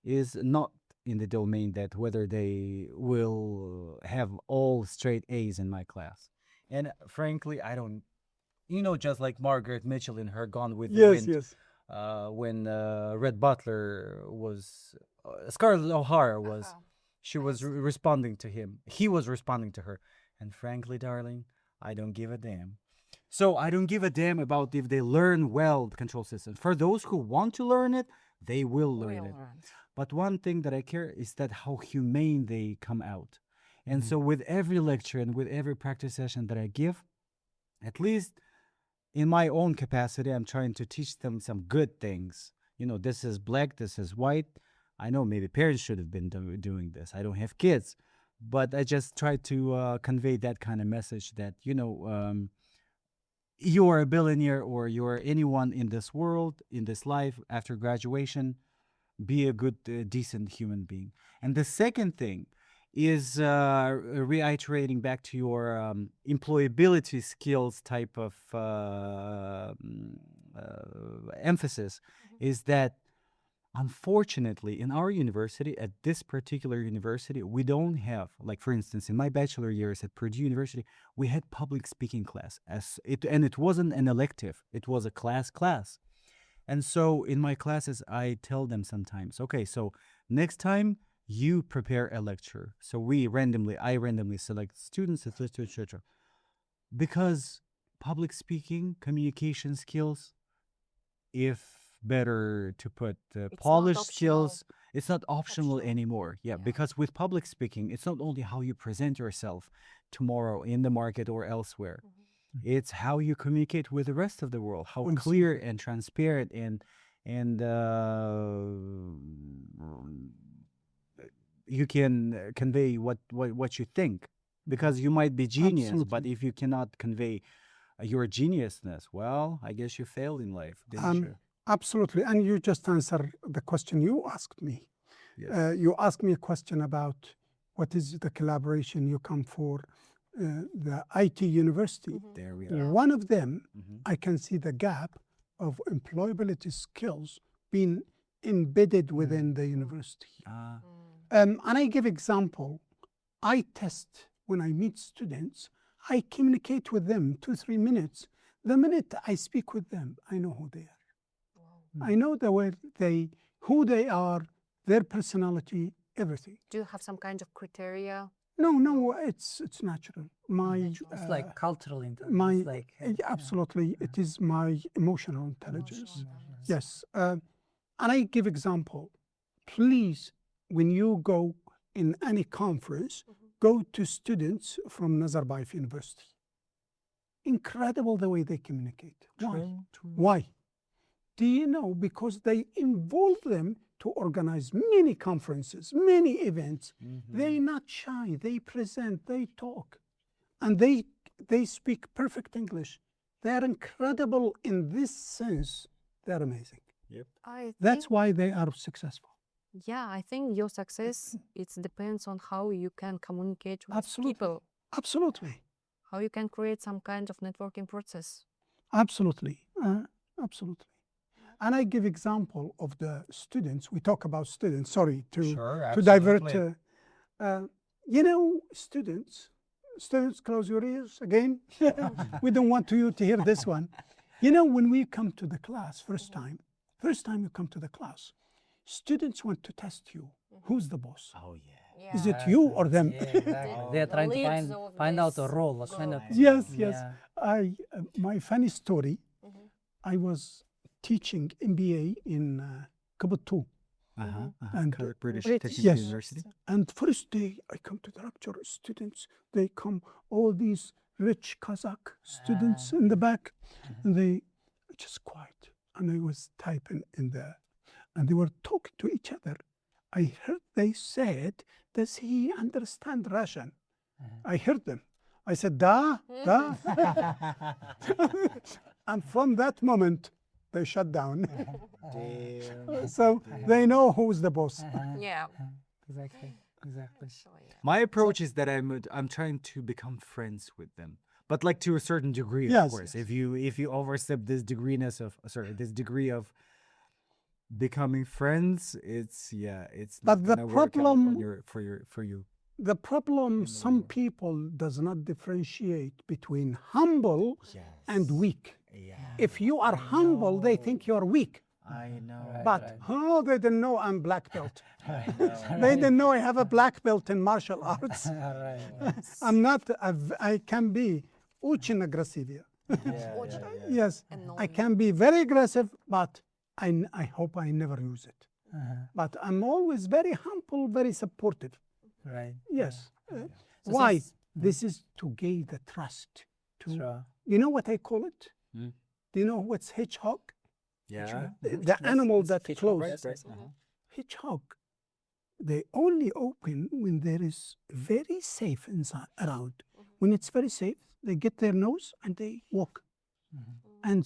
is not in the domain that whether they will have all straight A's in my class. And frankly, I don't, just like Margaret Mitchell in her Gone with the Wind. Yes. When Red Butler was, Scarlett O'Hara was, she was responding to him. He was responding to her. And frankly, darling, I don't give a damn. So I don't give a damn about if they learn well the control system. For those who want to learn it, they will learn it. But one thing that I care is that how humane they come out. And so with every lecture and with every practice session that I give, at least in my own capacity, I'm trying to teach them some good things. You know, this is black, this is white. I know maybe parents should have been doing this. I don't have kids. But I just try to convey that kind of message that, you know, you're a billionaire or you're anyone in this world, in this life, after graduation, be a good, decent human being. And the second thing is reiterating back to your employability skills type of emphasis, is that unfortunately in our university, at this particular university, we don't have, like for instance, in my bachelor years at Purdue University, we had public speaking class and it wasn't an elective, it was a class. And so in my classes, I tell them sometimes, okay, so next time you prepare a lecture. So I randomly select students, etc. Because public speaking, communication skills, if better to put polished skills, it's not optional anymore. Yeah, because with public speaking, it's not only how you present yourself tomorrow in the market or elsewhere. It's how you communicate with the rest of the world, how clear and transparent and you can convey what you think, because you might be genius. Absolutely. But if you cannot convey your geniusness, well, I guess you failed in life, didn't you? Absolutely. And you just answered the question you asked me. Yes. You asked me a question about what is the collaboration you come for the IT University. There we are. One of them, I can see the gap of employability skills being embedded within the university. And I give example. I test when I meet students. I communicate with them 2-3 minutes. The minute I speak with them, I know who they are. I know the way who they are, their personality, everything. Do you have some kind of criteria? No, it's natural. It's like cultural intelligence. Absolutely, it is my emotional intelligence. Yes, and I give example. Please, when you go in any conference, go to students from Nazarbayev University. Incredible the way they communicate. Why? Do you know? Because they involve them to organize many conferences, many events. They're not shy. They present, they talk, and they speak perfect English. They're incredible in this sense. They're amazing. Yep. That's why they are successful. Yeah, I think your success, it depends on how you can communicate with people. Absolutely. How you can create some kind of networking process. Absolutely. Absolutely. And I give example of the students. We talk about students. Sorry to divert. You know, students, close your ears again. We don't want you to hear this one. You know, when we come to the class first time you come to the class, students want to test you. Who's the boss? Oh yeah. Is it you or them? Yeah, exactly. They're trying to find out a role. What kind of? Yes. My funny story. I was teaching MBA in Kabutu. And British Technical University. And first day I come to the lecture, students, they come, all these rich Kazakh students in the back, and they just quiet. And I was typing in there, and they were talking to each other. I heard they said, does he understand Russian? I heard them. I said, da. And from that moment, they shut down. So they know who's the boss. Yeah. Exactly. My approach is that I'm trying to become friends with them, but like to a certain degree, of course. Yes. If you overstep this degree of becoming friends, it's but not the work problem out for you. The problem, some people does not differentiate between humble and weak. Yeah. If you are humble, they think you're weak. I know. But they didn't know I'm black belt. They didn't know I have a black belt in martial arts. I'm not. I can be очень aggressive. Yes, And I knowing. can be very aggressive, but I hope I never use it. But I'm always very humble, very supportive. Right. Yes. So Why? since- This is to gain the trust. Sure. You know what I call it? Hmm. Do you know what's hedgehog? Yeah. The animal that hedgehog, closes. right? Hedgehog, they only open when there is very safe inside around. When it's very safe, they get their nose and they walk. And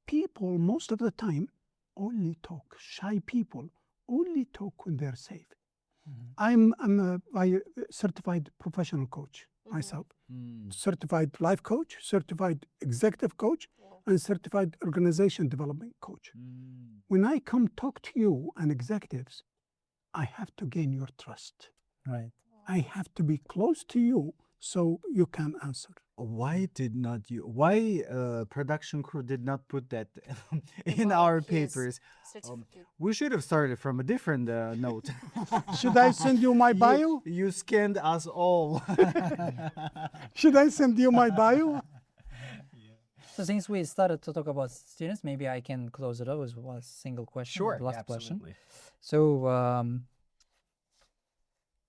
people, most of the time, only talk. Shy people only talk when they're safe. I'm a certified professional coach myself, certified life coach, certified executive coach, and certified organization development coach. When I come talk to you and executives, I have to gain your trust. Right. I have to be close to you so you can answer. Why production crew did not put that in our papers? We should have started from a different note. Should I send you my bio? You scanned us all. Should I send you my bio? So since we started to talk about students, maybe I can close it up with one single question. the last question. So,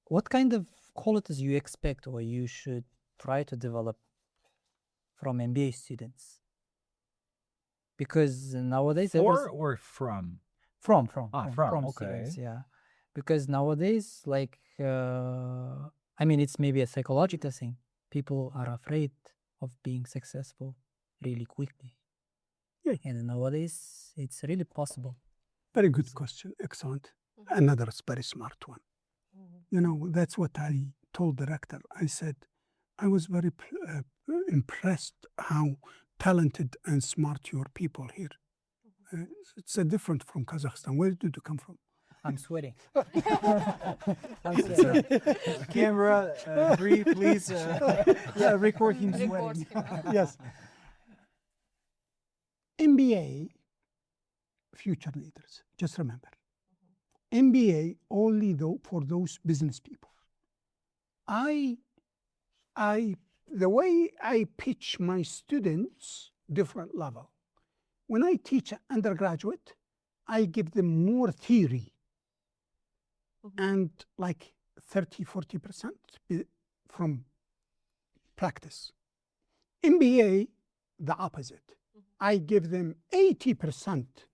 what kind of qualities you expect or you should try to develop from MBA students? Because nowadays, Or from? from from, students, okay. yeah. Because nowadays, like, I mean, it's maybe a psychological thing. People are afraid of being successful really quickly. Yeah. And nowadays, it's really possible. Very good question. Excellent. Another very smart one. You know, that's what I told the rector. I said, I was very impressed how talented and smart your people here. It's different from Kazakhstan. Where did you come from? I'm sweating. I'm sweating. Camera, brief, please. Record him sweating. Yes. MBA, future leaders. Just remember, MBA only though for those business people. The way I pitch my students, different level. When I teach undergraduate, I give them more theory and like 30-40% from practice. MBA, the opposite. I give them 80%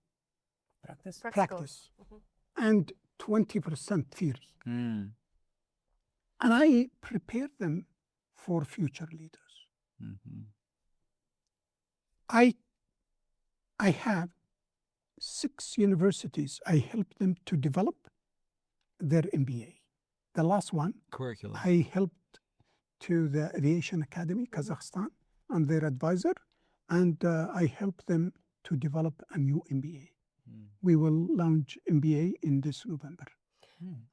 practice and 20% theory. And I prepare them for future leaders. I have 6 universities. I help them to develop their MBA. The last one, Curriculum. I helped to the Aviation Academy, Kazakhstan. I'm their advisor, and I helped them to develop a new MBA. We will launch MBA in this November.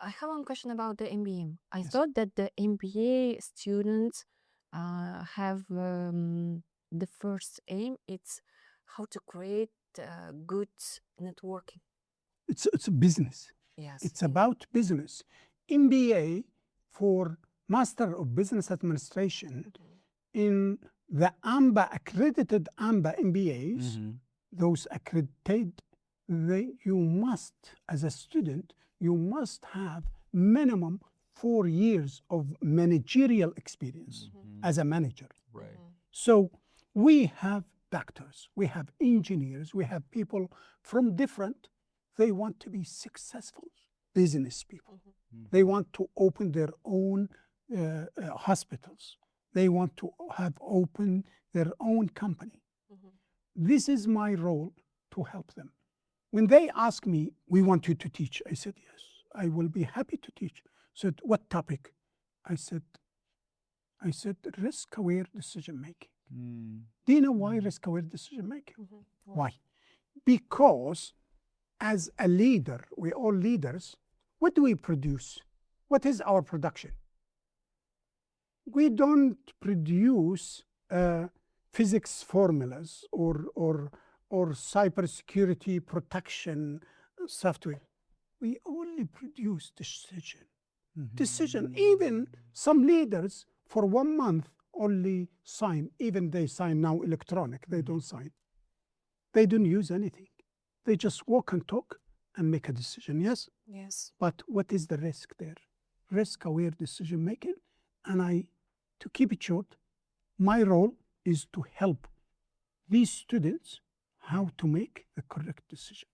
I have one question about the MBA. I thought that the MBA students have the first aim. It's how to create good networking. It's a business. Yes. It's about business. MBA for Master of Business Administration in the AMBA, accredited AMBA MBAs, those accredited, you must, as a student, you must have minimum 4 years of managerial experience as a manager. Right. So we have doctors, we have engineers, we have people from different, they want to be successful business people. They want to open their own hospitals. They want to have open their own company. This is my role to help them. When they ask me, we want you to teach, I said, yes, I will be happy to teach. Said, what topic? I said, risk-aware decision-making. Do you know why risk-aware decision-making? Why? Because as a leader, we all leaders, what do we produce? What is our production? We don't produce physics formulas or cybersecurity protection software. We only produce decision. Decision. Even some leaders for 1 month only sign. Even they sign now electronic. They don't sign. They don't use anything. They just walk and talk and make a decision. Yes. Yes. But what is the risk there? Risk-aware decision making. And to keep it short, my role is to help these students how to make the correct decision.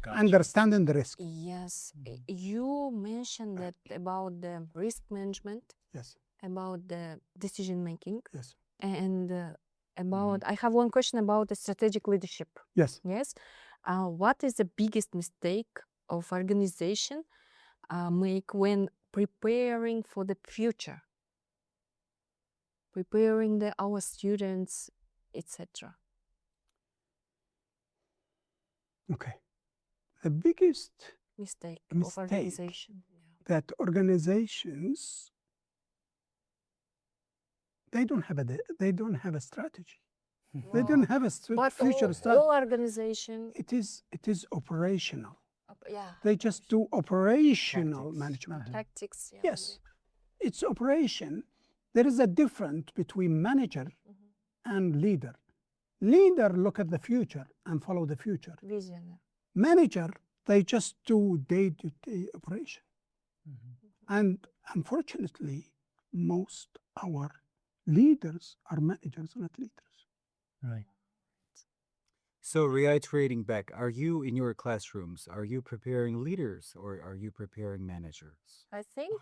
Gotcha. Understanding the risk. Yes. You mentioned that about the risk management, Yes. about the decision making, Yes. and about. I have one question about the strategic leadership. Yes. Yes. What is the biggest mistake of organization make when preparing for the future? Preparing our students, etc. Okay. The biggest Mistake Mistake. of organization. that organizations they don't have a strategy. They don't have a But future all strategy. organization, It is operational. yeah, They just do operational Tactics. management. tactics. Yeah, Yes, it's operation. There is a difference between manager and leader. Leader look at the future and follow the future. vision. Manager, they just do day-to-day operation. And unfortunately, most our leaders are managers, not leaders. Right. So, reiterating back, are you in your classrooms, are you preparing leaders or are you preparing managers? I think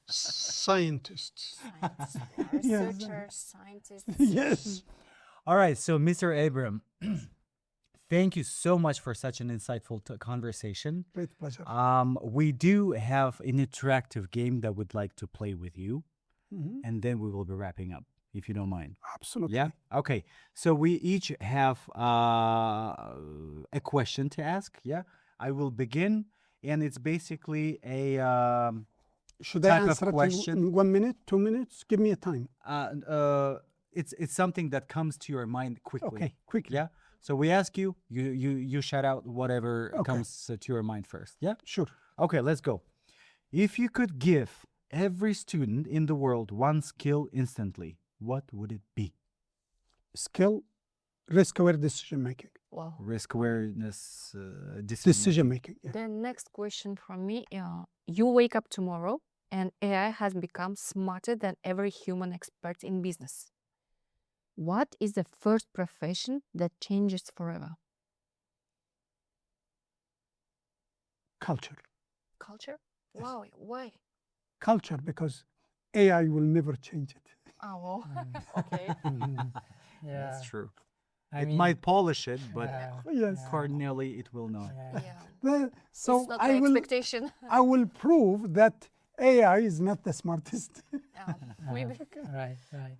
Scientists. scientists, Yes. researchers, scientists. Yes. All right, so Mr. Abram, thank you so much for such an insightful conversation. Great pleasure. We do have an interactive game that we'd like to play with you, Mhm. and then we will be wrapping up, if you don't mind. Absolutely. Yeah? Okay. So we each have a question to ask. Yeah? I will begin, and it's basically a Should I type of answer it question. in 1 minute, 2 minutes? Give me a time. it's something that comes to your mind quickly. Okay, quickly. Yeah. So we ask you, you shout out whatever Okay. comes to your mind first. Yeah. Sure. Okay, let's go. If you could give every student in the world one skill instantly, what would it be? Skill, risk-aware decision making. Wow. Risk awareness, Decision making. Yeah. The next question from me: you wake up tomorrow, and AI has become smarter than every human expert in business. What is the first profession that changes forever? Culture. Culture. Yes. Wow. Why? Culture, because AI will never change it. Oh, well. Okay. Yeah. That's true. I It mean, might polish it, but Yes. cardinally it will not. Yeah. So it's not I my will, expectation. I will prove that AI is not the smartest. Yeah, maybe. Right. Right.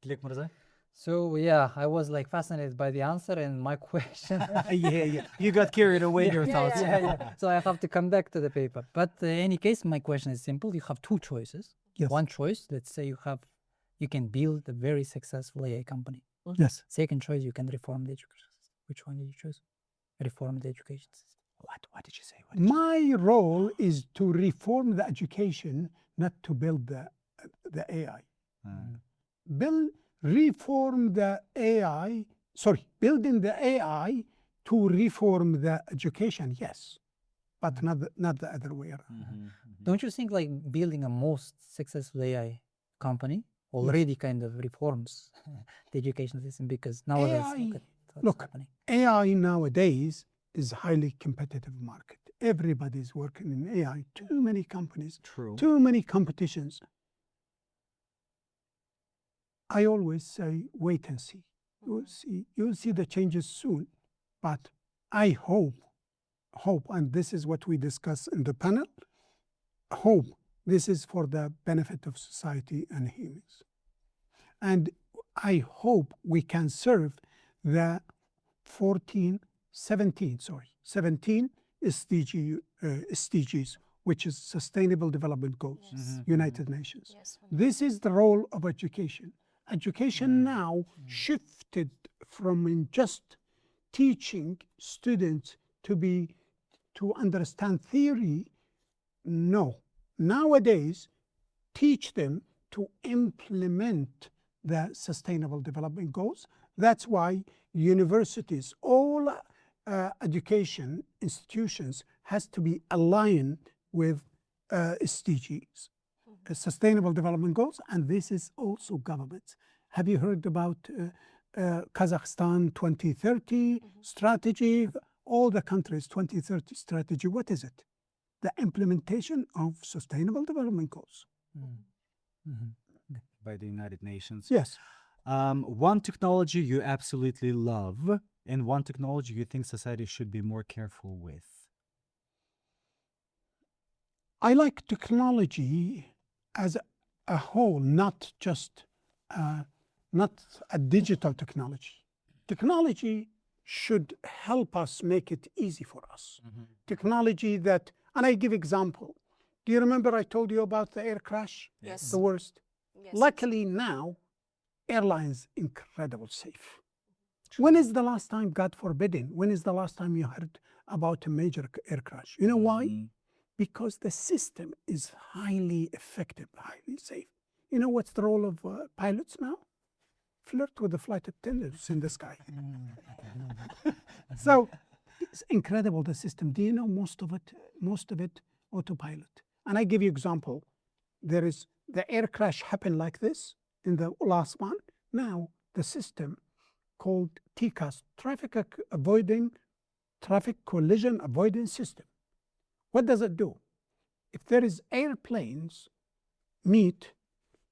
Dilek Mirza? So yeah, I was like fascinated by the answer and my question. Yeah. You got carried away in your thoughts. So I have to come back to the paper. But in any case, my question is simple. You have two choices. Yes. One choice, let's say you can build a very successful AI company. Yes. Second choice, you can reform the education system. Which one did you choose? Reform the education system. What did you say? My role is to reform the education, not to build the AI. Reform the AI, building the AI to reform the education, yes, but not the other way around. Don't you think like building a most successful AI company already kind of reforms the education system? Because nowadays, Look, happening. AI nowadays is a highly competitive market. Everybody's working in AI. Too many companies, True. too many competitions. I always say, wait and see. You'll see the changes soon. But I hope, and this is what we discuss in the panel, hope this is for the benefit of society and humans. And I hope we can serve the 17 SDGs, which is Sustainable Development Goals, United Nations. Yes. This is the role of education. Education now shifted from just teaching students to understand theory. No, nowadays, teach them to implement the Sustainable Development Goals. That's why universities, all education institutions has to be aligned with SDGs, Sustainable Development Goals, and this is also governments. Have you heard about Kazakhstan 2030 strategy? All the countries' 2030 strategy, what is it? The implementation of Sustainable Development Goals. By the United Nations. Yes. One technology you absolutely love and one technology you think society should be more careful with. I like technology as a whole, not just not a digital technology. Technology should help us make it easy for us. Technology that, and I give example. Do you remember I told you about the air crash? Yes. The worst. Yes. Luckily now, airlines incredible safe. When is the last time, God forbidden, when is the last time you heard about a major air crash? You know why? Because the system is highly effective, highly safe. You know what's the role of pilots now? Flirt with the flight attendants in the sky. So it's incredible, the system. Do you know most of it autopilot? And I give you example. There is the air crash happened like this in the last one. Now the system called TCAS, Traffic Collision Avoidance System. What does it do? If there is airplanes meet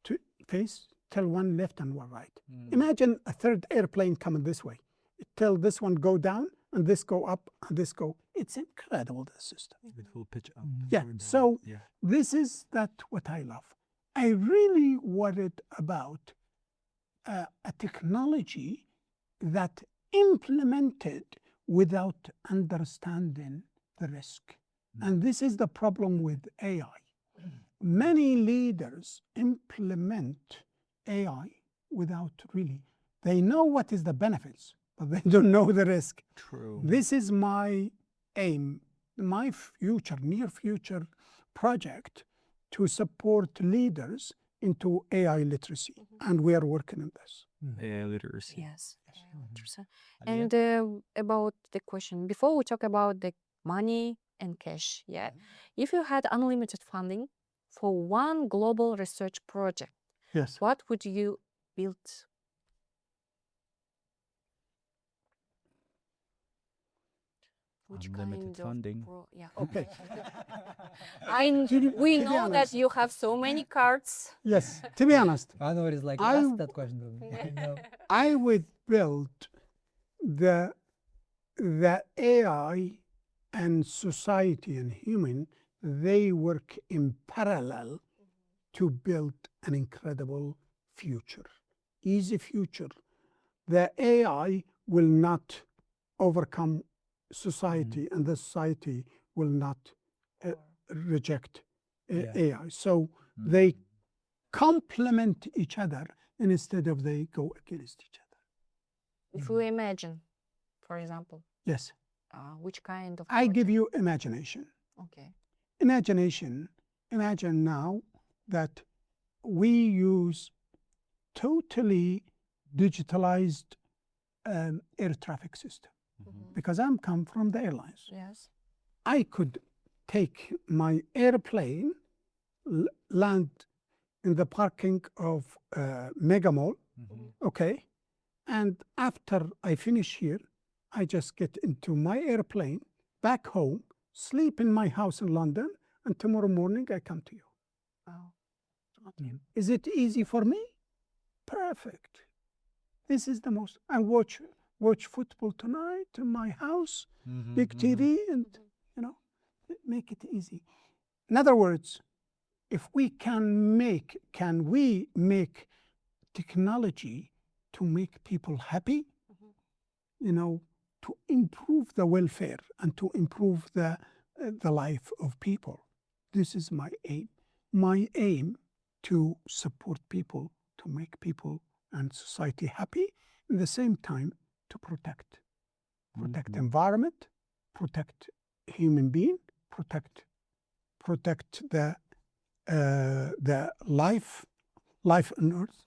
to face, tell one left and one right. Imagine a third airplane coming this way. It tell this one go down and this go up and this go. It's incredible, the system. It will pitch up. Yeah, so this is what I love. I really worried about a technology that implemented without understanding the risk. And this is the problem with AI. Many leaders implement AI without really, they know what is the benefits, but they don't know the risk. True. This is my aim, my future, near future project to support leaders into AI literacy. And we are working on this. AI literacy. Yes. And about the question, before we talk about the money and cash, if you had unlimited funding for one global research project, Yes. what would you build? Which Unlimited kind funding. Okay. We To be know that honest. you have so many cards. Yes. To be honest, I know it is like, I ask that question to me. No. I would build the AI and society and human, they work in parallel to build an incredible future, easy future. The AI will not overcome society and the society will not reject AI. So they complement each other instead of they go against each other. If you imagine, for example, Yes. which kind of I give project? you imagination. Okay. Imagine now that we use totally digitalized air traffic system. Because I'm come from the airlines. Yes. I could take my airplane, land in the parking of Mega Mall, okay? And after I finish here, I just get into my airplane, back home, sleep in my house in London, and tomorrow morning I come to you. Wow. Is it easy for me? Perfect. This is the most. I watch football tonight in my house, big TV, and make it easy. In other words, if we can we make technology to make people happy, to improve the welfare and to improve the life of people. This is my aim. My aim to support people, to make people and society happy, at the same time to protect environment, protect human being, protect the life life on Earth.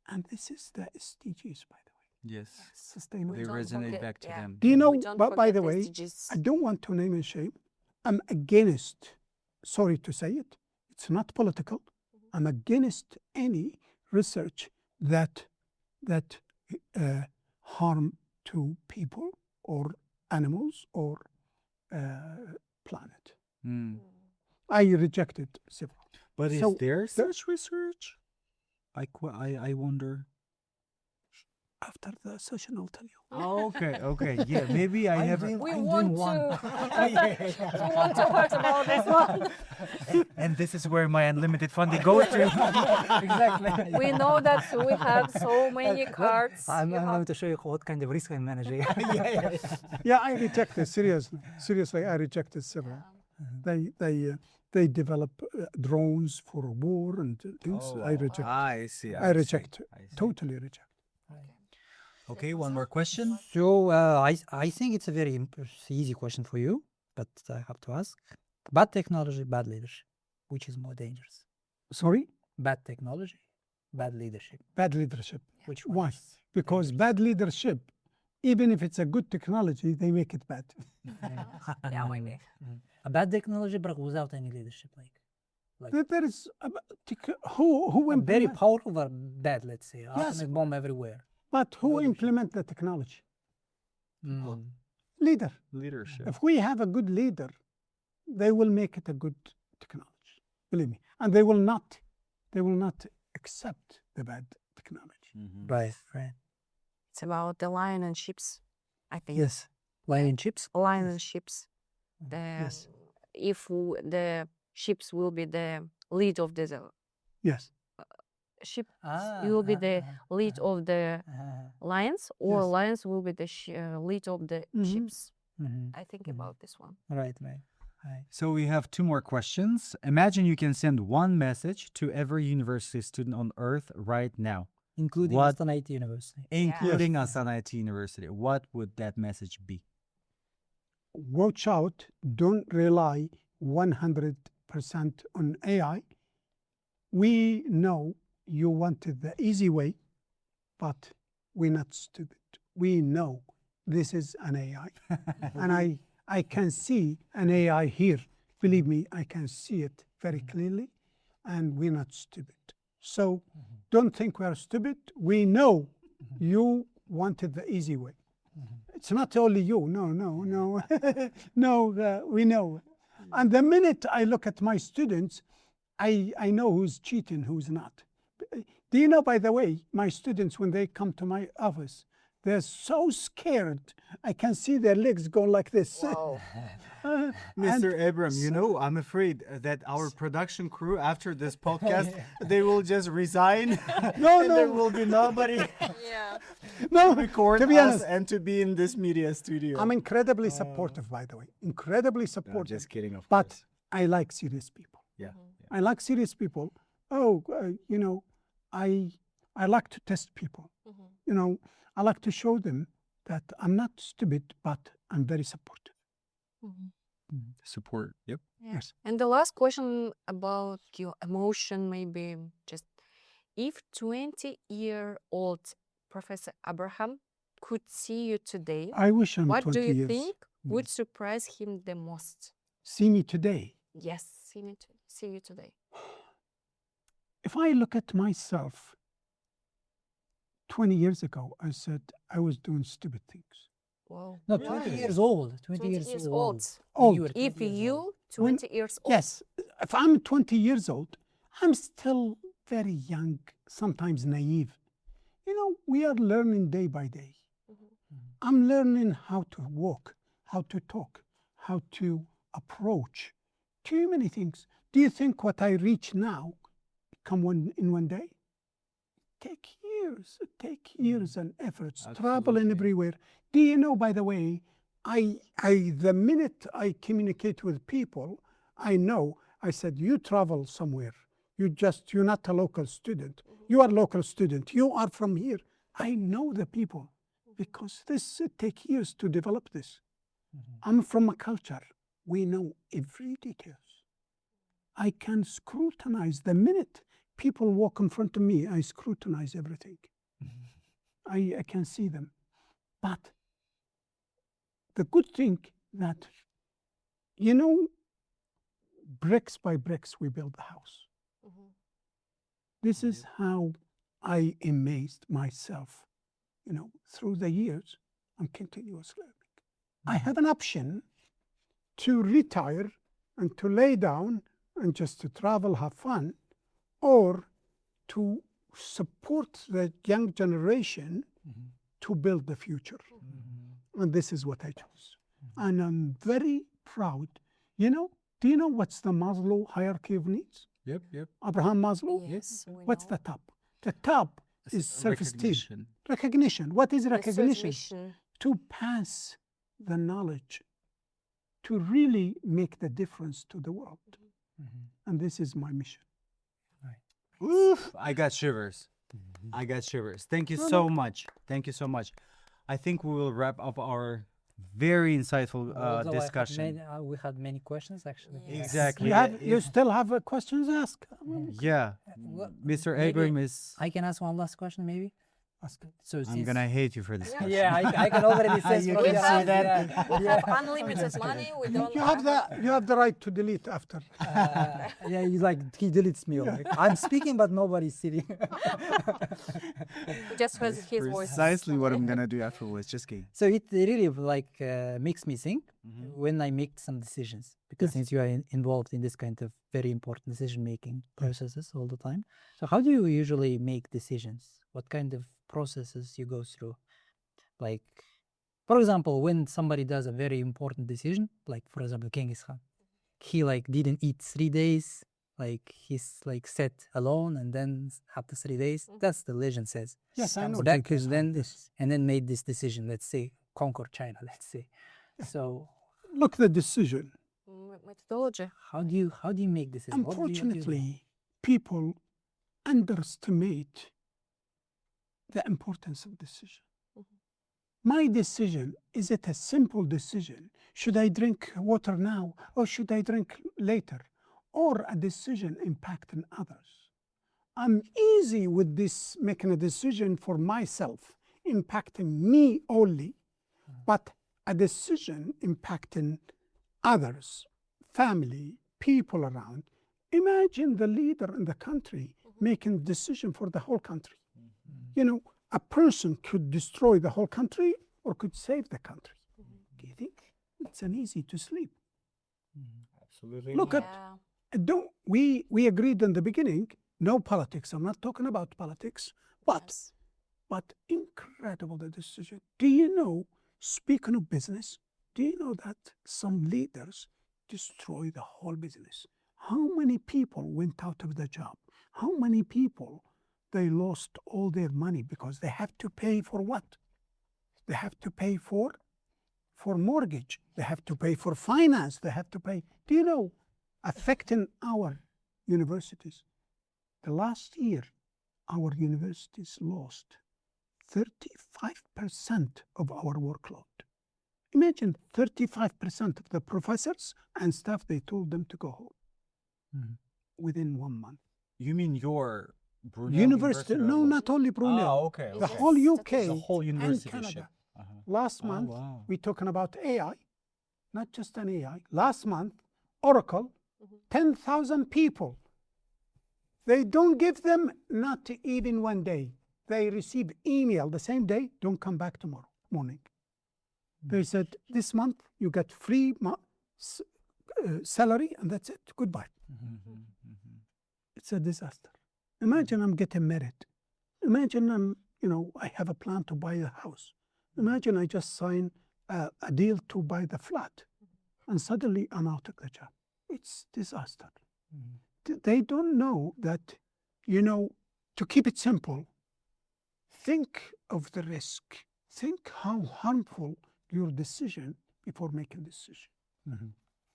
And this is the SDGs, by the way. Yes. Sustainable. They don't resonate forget- back to yeah. them. Do you know, We don't but by forget the way, SDGs. I don't want to name and shame. I'm against, sorry to say it, it's not political. I'm against any research that harm to people or animals or planet. Mm. I rejected several. But So, is there such research? I wonder. After the session, I'll tell you. Oh, okay, yeah. Maybe I haven't. We I'm want doing one. to. We want to hear about this one. And this is where my unlimited funding goes to. Exactly. We know that we have so many cards. I'm You have- going to show you what kind of risk I'm managing. Yeah, I rejected seriously. Seriously, I rejected several. They develop drones for war and things. I reject. I see. I reject. I see. Totally reject. Okay, one more question. So I think it's a very easy question for you, but I have to ask: bad technology, bad leadership, which is more dangerous? Sorry, Bad technology, bad leadership. bad leadership. Which one? Why? is Because dangerous? bad leadership, even if it's a good technology, they make it bad. Yeah, maybe. A bad technology, but without any leadership, like There is who very implement, powerful but bad. Let's say Yes. atomic bomb everywhere. but who leadership. implement the technology? Mm. Leader. Leadership. If we have a good leader, they will make it a good technology. Believe me, and they will not accept the bad technology. Mhm. Right, right. It's about the lion and ships, I think. Yes, lion chips. Lion and ships. Yes. If the ships will be the lead of the Yes. ship, Ah, will be the lead of the ah. lions, or Yes. lions will be the lead of the Mhm. ships. Mhm. I think Mhm. about this one. Right, right. Right. So we have two more questions. Imagine you can send one message to every university student on Earth right now, Including What- Astana IETU University. including Astana IETU University. What would that message be? Watch out. Don't rely 100% on AI. We know you wanted the easy way, but we're not stupid. We know this is an AI. And I can see an AI here. Believe me, I can see it very clearly, and we're not stupid. So don't think we are stupid. We know you wanted the easy way. It's not only you. No. No, we know. And the minute I look at my students, I know who's cheating, who's not. Do you know, by the way, my students, when they come to my office, they're so scared. I can see their legs go like this. And- Mr. Abram, you know, I'm afraid that our production crew, after this podcast, they will just resign. No, and there no. will be nobody Yeah. No, to record to be us honest, and to be in this media studio. I'm incredibly supportive, by the way. Incredibly No, supportive. just kidding, of But course. I like serious people. Yeah. I like serious people. I like to test people. I like to show them that I'm not stupid, but I'm very supportive. Support. Yep. Yes. And the last question about your emotion, maybe just if 20-year-old Professor Abraham could see you today, I wish I'm what 20 do you years. think would surprise him the most? See me today. Yes, see you today. If I look at myself 20 years ago, I said I was doing stupid things. Wow. No, 20 years old. 20, 20 years, years old. old. Old. You were If 20 years you, old. 20 years old. Yes, if I'm 20 years old, I'm still very young, sometimes naive. We are learning day by day. I'm learning how to walk, how to talk, how to approach. Too many things. Do you think what I reach now come in one day? Take years and efforts, traveling Absolutely. everywhere. Do you know, by the way, the minute I communicate with people, I know, I said, you travel somewhere. You're not a local student. You are a local student. You are from here. I know the people because it takes years to develop this. I'm from a culture. We know every details. I can scrutinize the minute people walk in front of me, I scrutinize everything. I can see them. But the good thing that, you know, bricks by bricks we build the house. This is how I amazed myself, you know, through the years and continuous learning. I have an option to retire and to lay down and just to travel, have fun, or to support the young generation to build the future. And this is what I chose. And I'm very proud. You know, do you know what's the Maslow hierarchy of needs? Yep. Abraham Maslow? Yes. we What's know. the top? The top is self-esteem. Recognition. Recognition. What is recognition? Recognition. To pass the knowledge, to really make the difference to the world. And this is my mission. Oof, I got shivers. I got shivers. Thank you so much. Thank you so much. I think we will wrap up our very insightful Although discussion. we had many questions actually. Yes. Exactly. You still have questions asked? Yeah. Well, Mr. maybe Abram is. I can ask one last question, maybe. Ask it. So I'm since- gonna hate you for this. question. Yeah, I can already sense You from can your see eyes, that. yeah. We have unlimited money. We don't. You have the right to delete after. Yeah, he deletes me. Like, I'm speaking, but nobody's sitting. We just heard his voice. Precisely what I'm gonna do afterwards. Just kidding. So it really makes me think when I make some decisions, because since you are involved in this kind of very important decision-making processes all the time. So how do you usually make decisions? What kind of processes you go through? Like, for example, when somebody does a very important decision, like for example, Genghis Khan, he didn't eat 3 days, he's sat alone, and then after 3 days, that's the legend says. Yes, I know. And then made this decision, let's say, conquer China, let's say. So Look, the decision. Methodology. how do you make decisions? What do you do? Unfortunately, people underestimate the importance of decision. My decision, is it a simple decision? Should I drink water now or should I drink later? Or a decision impacting others? I'm easy with this making a decision for myself, impacting me only, but a decision impacting others, family, people around. Imagine the leader in the country making a decision for the whole country. You know, a person could destroy the whole country or could save the country. Do you think it's an easy to sleep? Absolutely. Look at, don't we agreed in the beginning, no politics. I'm not talking about politics, but incredible the decision. Do you know, speaking of business, do you know that some leaders destroy the whole business? How many people went out of the job? How many people they lost all their money because they have to pay for what? They have to pay for mortgage. They have to pay for finance. They have to pay. Do you know, affecting our universities? The last year, our universities lost 35% of our workload. Imagine 35% of the professors and staff, they told them to go home within 1 month. You mean your Brunel University? No, or- not only Brunel. Oh, okay. The okay. whole UK The whole and university. Canada. Uh-huh. Last Oh, month, wow. we're talking about AI, not just an AI. Last month, Oracle, 10,000 people. They don't give them not even 1 day. They receive email the same day, don't come back tomorrow morning. They said, this month you get free salary and that's it, goodbye. It's a disaster. Imagine I'm getting married. Imagine I have a plan to buy a house. Imagine I just sign a deal to buy the flat and suddenly I'm out of the job. It's disaster. They don't know that, to keep it simple, think of the risk. Think how harmful your decision before making decision.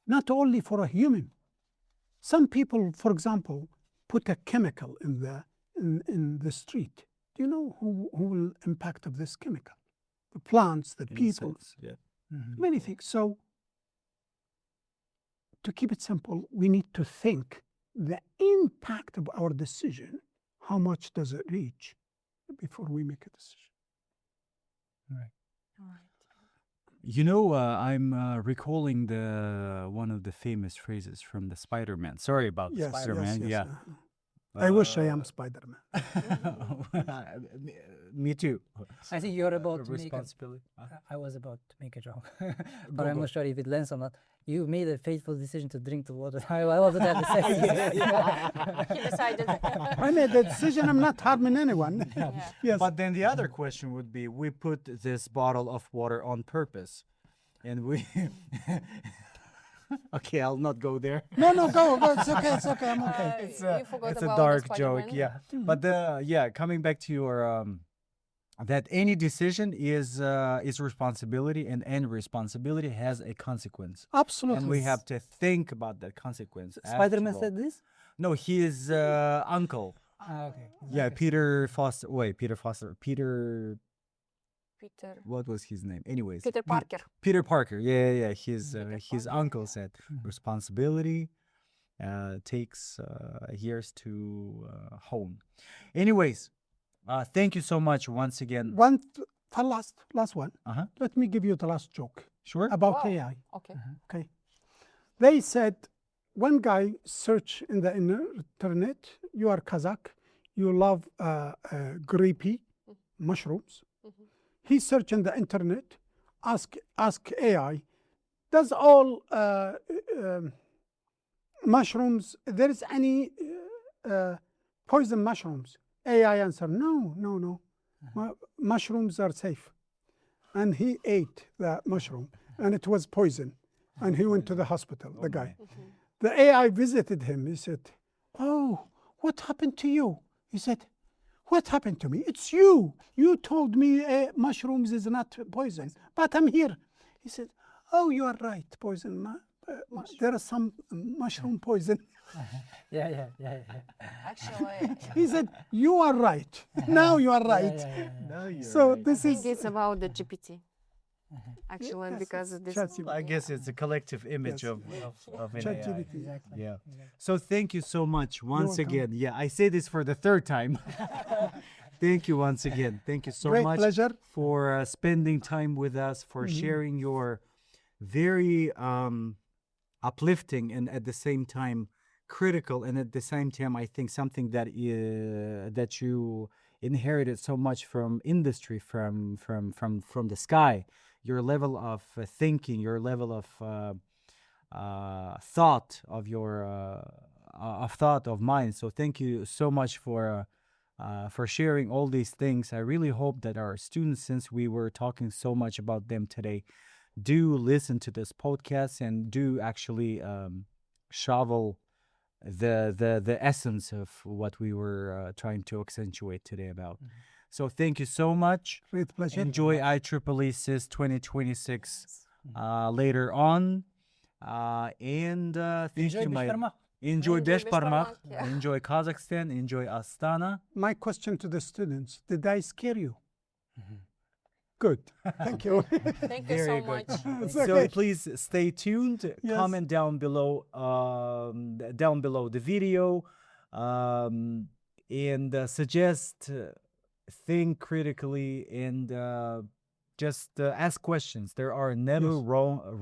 Not only for a human. Some people, for example, put a chemical in the street. Do you know who will impact of this chemical? The plants, the people, Insects, yeah. many things. So to keep it simple, we need to think the impact of our decision, how much does it reach before we make a decision? You know, I'm recalling one of the famous phrases from the Spider-Man. Sorry about the Spider-Man. Yeah. I wish I am Spider-Man. Me too. I think you're about to make a, Responsibility. I was about to make a joke, but I'm not sure if it lands or not. You made a fateful decision to drink the water. I wasn't at the second. He decided. I made the decision. I'm not harming anyone. Yes. But then the other question would be, we put this bottle of water on purpose, and we... Okay, I'll not go there. No, go. It's okay. I'm okay. You forgot It's a about dark the joke, Spider-Man. yeah. But coming back to your that any decision is responsibility, and any responsibility has a consequence, Absolutely. and we have to think about that consequence. Spider-Man after all. said this? No, his uncle. Okay. Yeah, Peter Foster. Wait, Peter Foster. Peter What was his name? Anyways, Parker. Peter Parker. Yeah. His uncle said responsibility takes years to hone. Anyways, thank you so much once again. Last one. Uh-huh. Let me give you the last joke Sure. about Wow. AI. Okay. Okay. They said, one guy searched in the internet, you are Kazakh, you love grapey mushrooms. He searched in the internet, ask AI, does all mushrooms, there is any poison mushrooms? AI answered, no. Mushrooms are safe. And he ate the mushroom, and it was poison. And he went to the hospital, the guy. The AI visited him. He said, oh, what happened to you? He said, what happened to me? It's you. You told me mushrooms is not poison, but I'm here. He said, oh, you are right, poison. There is some mushroom poison. Yeah. Actually, He said, you are right. Now you are right. So this I think is... it's about the GPT. Actually, Yes, because this. ChatGPT. I guess it's a collective image Yes. of an ChatGPT. AI. Exactly. Yeah. So thank you so much once welcome. again. Yeah, I say this for the third time. Thank you once again. Thank you so Great much pleasure. for spending time with us, for sharing your very uplifting and at the same time critical, and at the same time I think something that that you inherited so much from industry, from the sky. Your level of thinking, your level of thought of mind. So thank you so much for sharing all these things. I really hope that our students, since we were talking so much about them today, do listen to this podcast and do actually shovel the essence of what we were trying to accentuate today about. So thank you so much. Great pleasure. Enjoy IEEE CIS 2026 later on. And thank Enjoy you, my... Beshparmak. Enjoy Enjoy Beshparmak. Beshparmak, yeah. Enjoy Kazakhstan. Enjoy Astana. My question to the students, did I scare you? Good. Thank you. Thank you so much. It's So okay. please stay tuned. Yes. Comment down below the video, and suggest, think critically, and just ask questions. There are never Yes.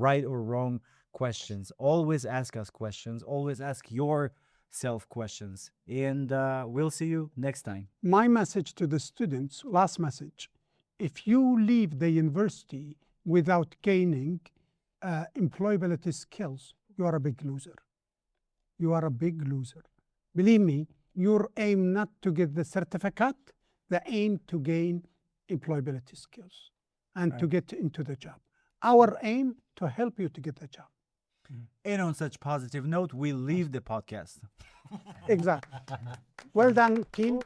right or wrong questions. Always ask us questions. Always ask yourself questions. And we'll see you next time. My message to the students, last message, if you leave the university without gaining employability skills, you are a big loser. You are a big loser. Believe me, your aim not to get the certificate, the aim to gain employability skills and to get into the job. Our aim to help you to get the job. And on such positive note, we leave the podcast. Exactly. Well done, team.